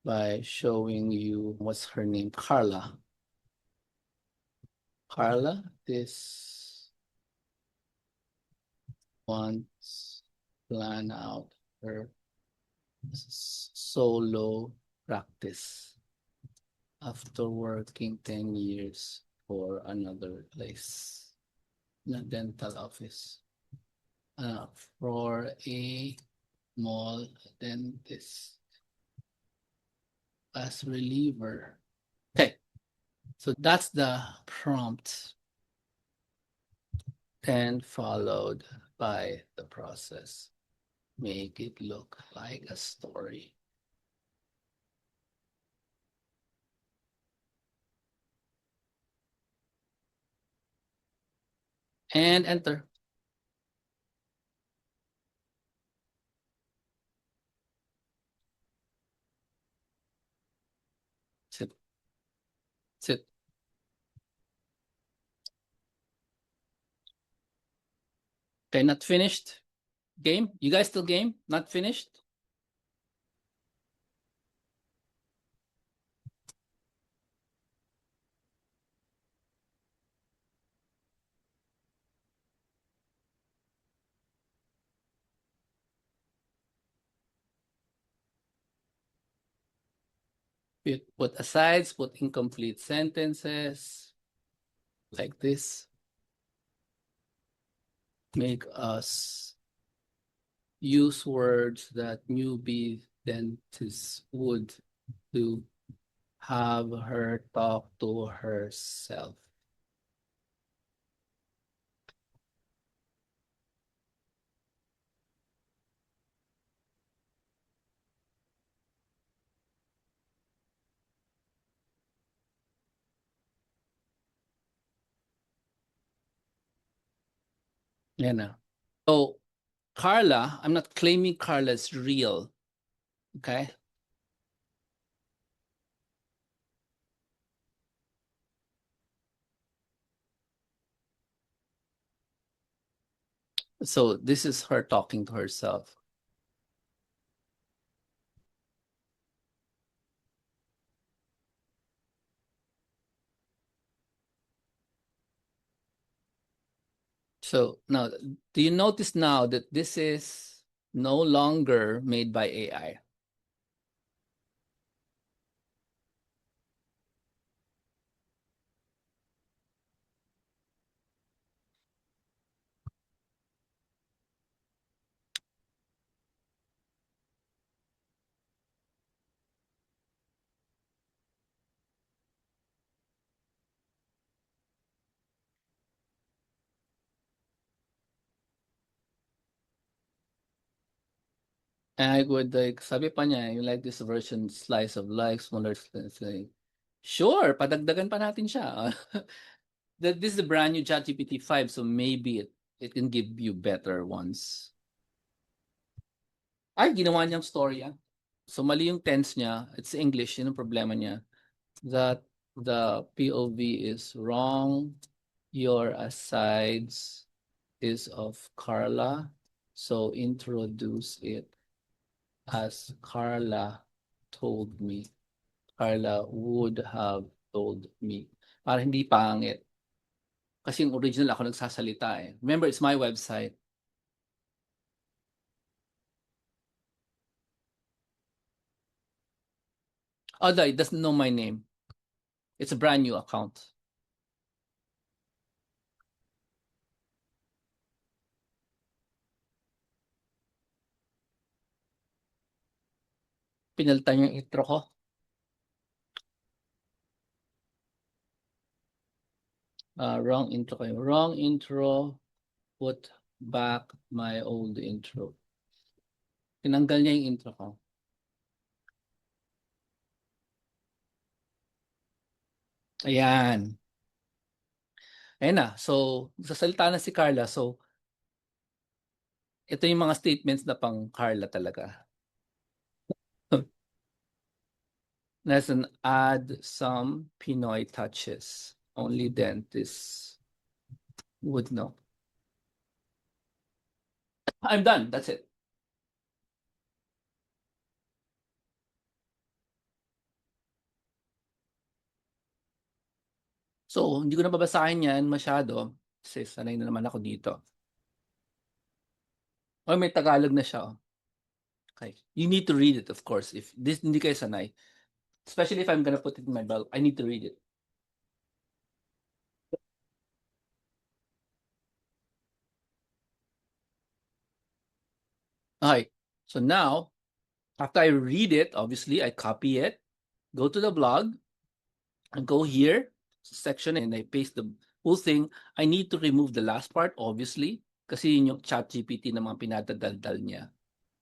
by showing you what's her name, Carla. Carla, this wants plan out her solo practice after working 10 years for another place, in a dental office, for a mall dentist as reliever. Okay, so that's the prompt, and followed by the process. Make it look like a story. And enter. Sit. Sit. Okay, not finished. Game? You guys still game? Not finished? Put asides, put incomplete sentences, like this. Make us use words that newbie dentists would do. Have her talk to herself. Yan na. So, Carla, I'm not claiming Carla is real. Okay? So, this is her talking to herself. So, now, do you notice now that this is no longer made by AI? And I would like, sabi pa niya, you like this version, slice of life, smaller slice. Like, sure, padagdagan pa natin siya. This is the brand new ChatGPT 5, so maybe it can give you better ones. Ay, ginawa niyang story ah. So mali yung tense niya. It's English, yun ang problema niya. That the POV is wrong. Your asides is of Carla. So introduce it as Carla told me. Carla would have told me. Para hindi pangit. Kasi yung original ako nagsasalita eh. Remember, it's my website. Although it doesn't know my name. It's a brand new account. Pinalitan yung intro ko. Wrong intro kayo. Wrong intro. Put back my old intro. Tinanggal niya yung intro ko. Ayan. Ayan na. So, sasalita na si Carla. So, ito yung mga statements na pang Carla talaga. Let's add some Pinoy touches. Only dentists would know. I'm done. That's it. So, hindi ko na babasahin yan masyado kasi sanay na naman ako dito. Oh, may Tagalog na siya. Okay. You need to read it, of course. If this hindi kayo sanay. Especially if I'm gonna put it in my belt, I need to read it. Okay. So now, after I read it, obviously, I copy it, go to the blog, and go here, section, and I paste the whole thing. I need to remove the last part, obviously, kasi yun yung chat GPT na mga pinatadaldal niya.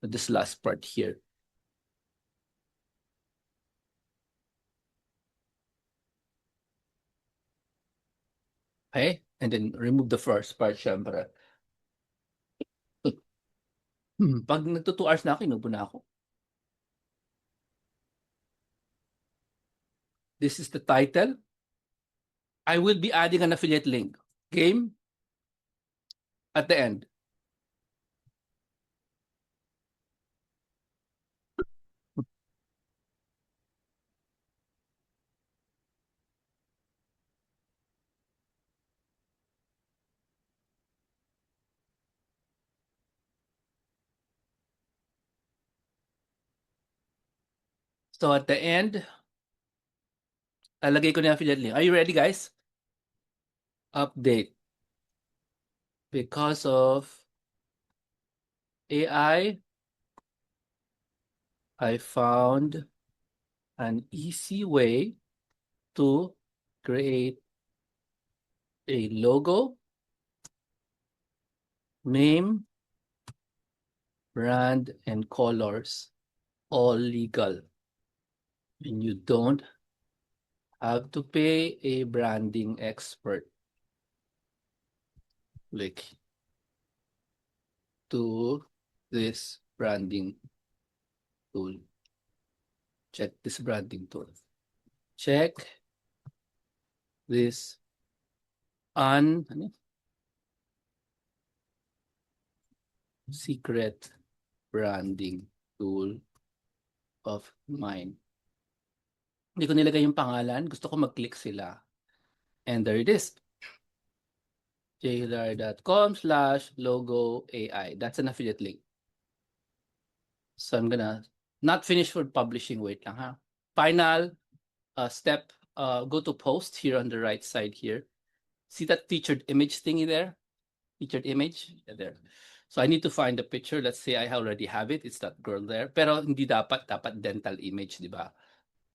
This last part here. Okay? And then remove the first part, syempre. Pag nagto 2 hours na ako, inubo na ako. This is the title. I will be adding an affiliate link. Game at the end. So at the end, lalagay ko na yung affiliate link. Are you ready, guys? Update. Because of AI, I found an easy way to create a logo, name, brand, and colors, all legal. And you don't have to pay a branding expert. Click to this branding tool. Check this branding tool. Check this secret branding tool of mine. Hindi ko nilagay yung pangalan. Gusto ko mag-click sila. And there it is. jlar.com/logo AI. That's an affiliate link. So I'm gonna not finish for publishing. Wait lang ha. Final step. Go to post here on the right side here. See that featured image thingy there? Featured image? Yeah, there. So I need to find the picture. Let's say I already have it. It's that girl there. Pero hindi dapat dental image, di ba?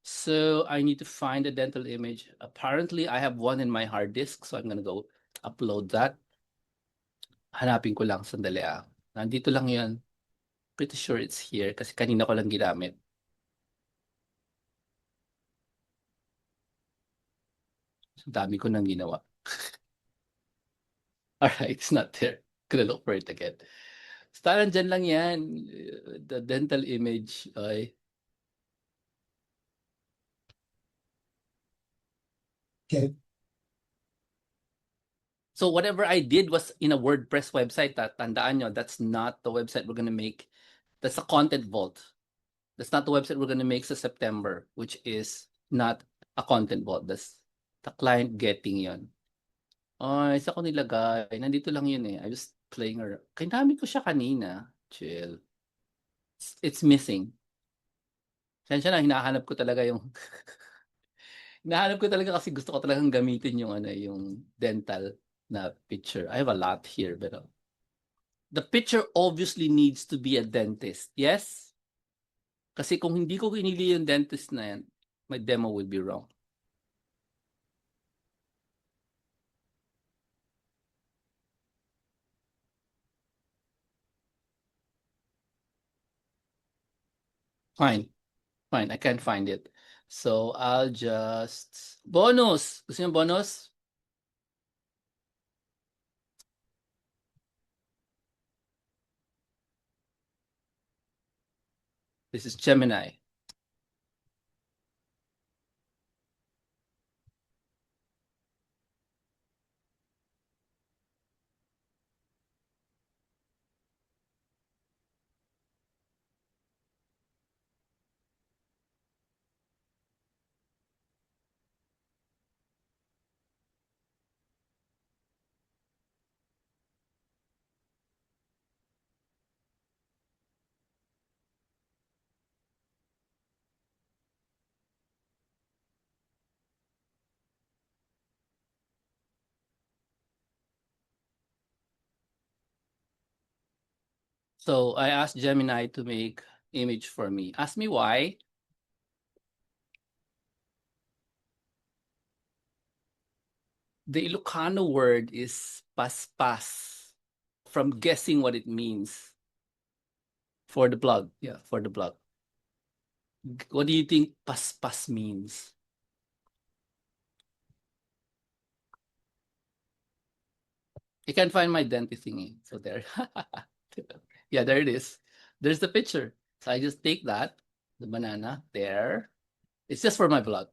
So I need to find a dental image. Apparently, I have one in my hard disk. So I'm gonna go upload that. Hanapin ko lang. Sandali ah. Nandito lang yun. Pretty sure it's here kasi kanina ko lang ginamit. So dami ko nang ginawa. Alright, it's not there. Gonna look for it again. Basta nandyan lang yan. The dental image. Okay. Okay. So whatever I did was in a WordPress website. Tandaan nyo, that's not the website we're gonna make. That's a content vault. That's not the website we're gonna make sa September, which is not a content vault. That's the client getting yon. Oh, isa ko nilagay. Nandito lang yun eh. I was playing around. Kinamit ko siya kanina. Chill. It's missing. Sensya na, hinahanap ko talaga yung hinahanap ko talaga kasi gusto ko talagang gamitin yung yung dental na picture. I have a lot here, pero the picture obviously needs to be a dentist. Yes? Kasi kung hindi ko pinili yung dentist na yan, my demo will be wrong. Fine. Fine, I can't find it. So I'll just bonus. Gusto niyo bonus? This is Gemini. So I asked Gemini to make image for me. Ask me why. The Ilocano word is paspas, from guessing what it means for the blog. Yeah, for the blog. What do you think paspas means? I can't find my dentist thingy. So there. Yeah, there it is. There's the picture. So I just take that, the banana there. It's just for my blog.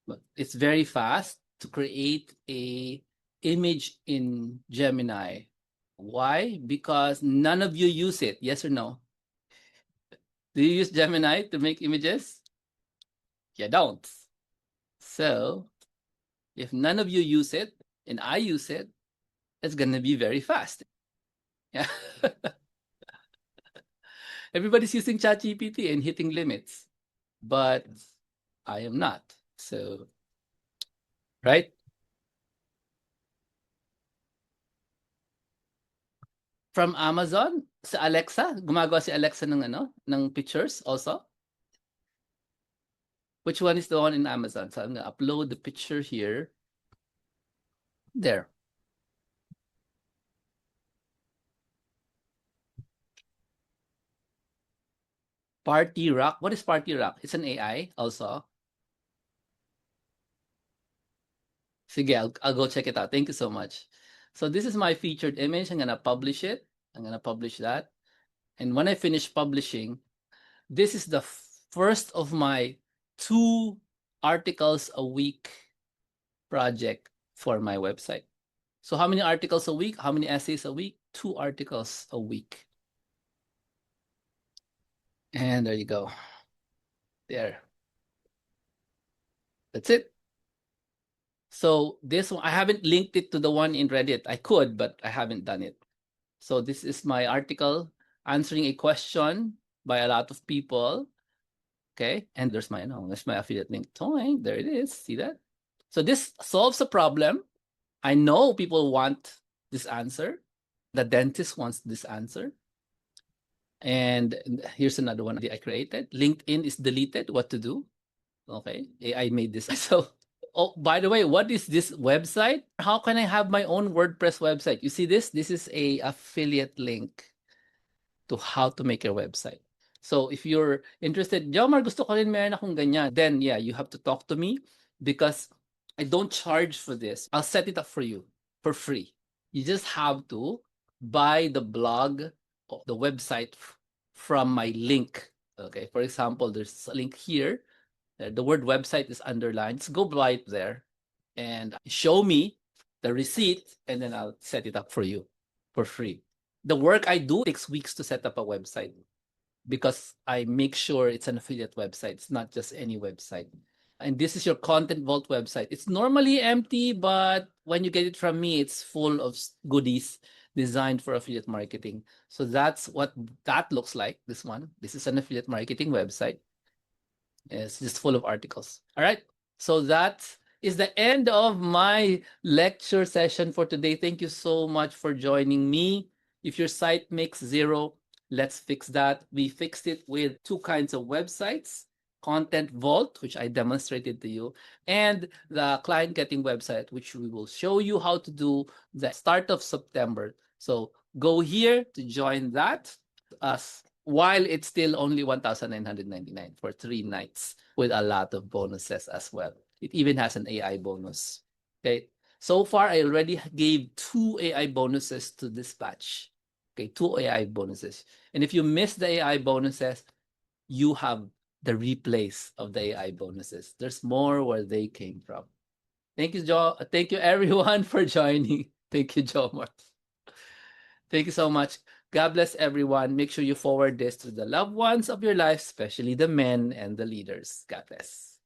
But it's very fast to create a image in Gemini. Why? Because none of you use it. Yes or no? Do you use Gemini to make images? You don't. So if none of you use it and I use it, it's gonna be very fast. Yeah. Everybody's using ChatGPT and hitting limits, but I am not. So, right? From Amazon, sa Alexa, gumagawa si Alexa ng pictures also. Which one is the one in Amazon? So I'm gonna upload the picture here. There. Party Rock. What is Party Rock? It's an AI also. Sige, I'll go check it out. Thank you so much. So this is my featured image. I'm going to publish it. I'm going to publish that. And when I finish publishing, this is the first of my 2 articles a week project for my website. So how many articles a week? How many essays a week? 2 articles a week. And there you go. There. That's it. So this one, I haven't linked it to the one in Reddit. I could, but I haven't done it. So this is my article answering a question by a lot of people. Okay, and there's my affiliate link. Toing, there it is. See that? So this solves a problem. I know people want this answer. The dentist wants this answer. And here's another one I created. LinkedIn is deleted. What to do? Okay, AI made this. So, oh, by the way, what is this website? How can I have my own WordPress website? You see this? This is a affiliate link to how to make your website. So if you're interested, Jomar, gusto ko rin meron akong ganyan. Then yeah, you have to talk to me because I don't charge for this. I'll set it up for you for free. You just have to buy the blog or the website from my link. Okay, for example, there's a link here. The word website is underlined. So go buy it there and show me the receipt, and then I'll set it up for you for free. The work I do takes weeks to set up a website because I make sure it's an affiliate website. It's not just any website. And this is your Content Vault website. It's normally empty, but when you get it from me, it's full of goodies designed for affiliate marketing. So that's what that looks like, this one. This is an affiliate marketing website. It's just full of articles. All right. So that is the end of my lecture session for today. Thank you so much for joining me. If your site makes 0, let's fix that. We fixed it with 2 kinds of websites, Content Vault, which I demonstrated to you, and the client getting website, which we will show you how to do the start of September. So go here to join that. While it's still only 1,999 for 3 nights with a lot of bonuses as well. It even has an AI bonus. Okay. So far, I already gave 2 AI bonuses to this batch. Okay, 2 AI bonuses. And if you miss the AI bonuses, you have the replays of the AI bonuses. There's more where they came from. Thank you, Joe. Thank you, everyone, for joining. Thank you, Joe. Thank you so much. God bless everyone. Make sure you forward this to the loved ones of your life, especially the men and the leaders. God bless.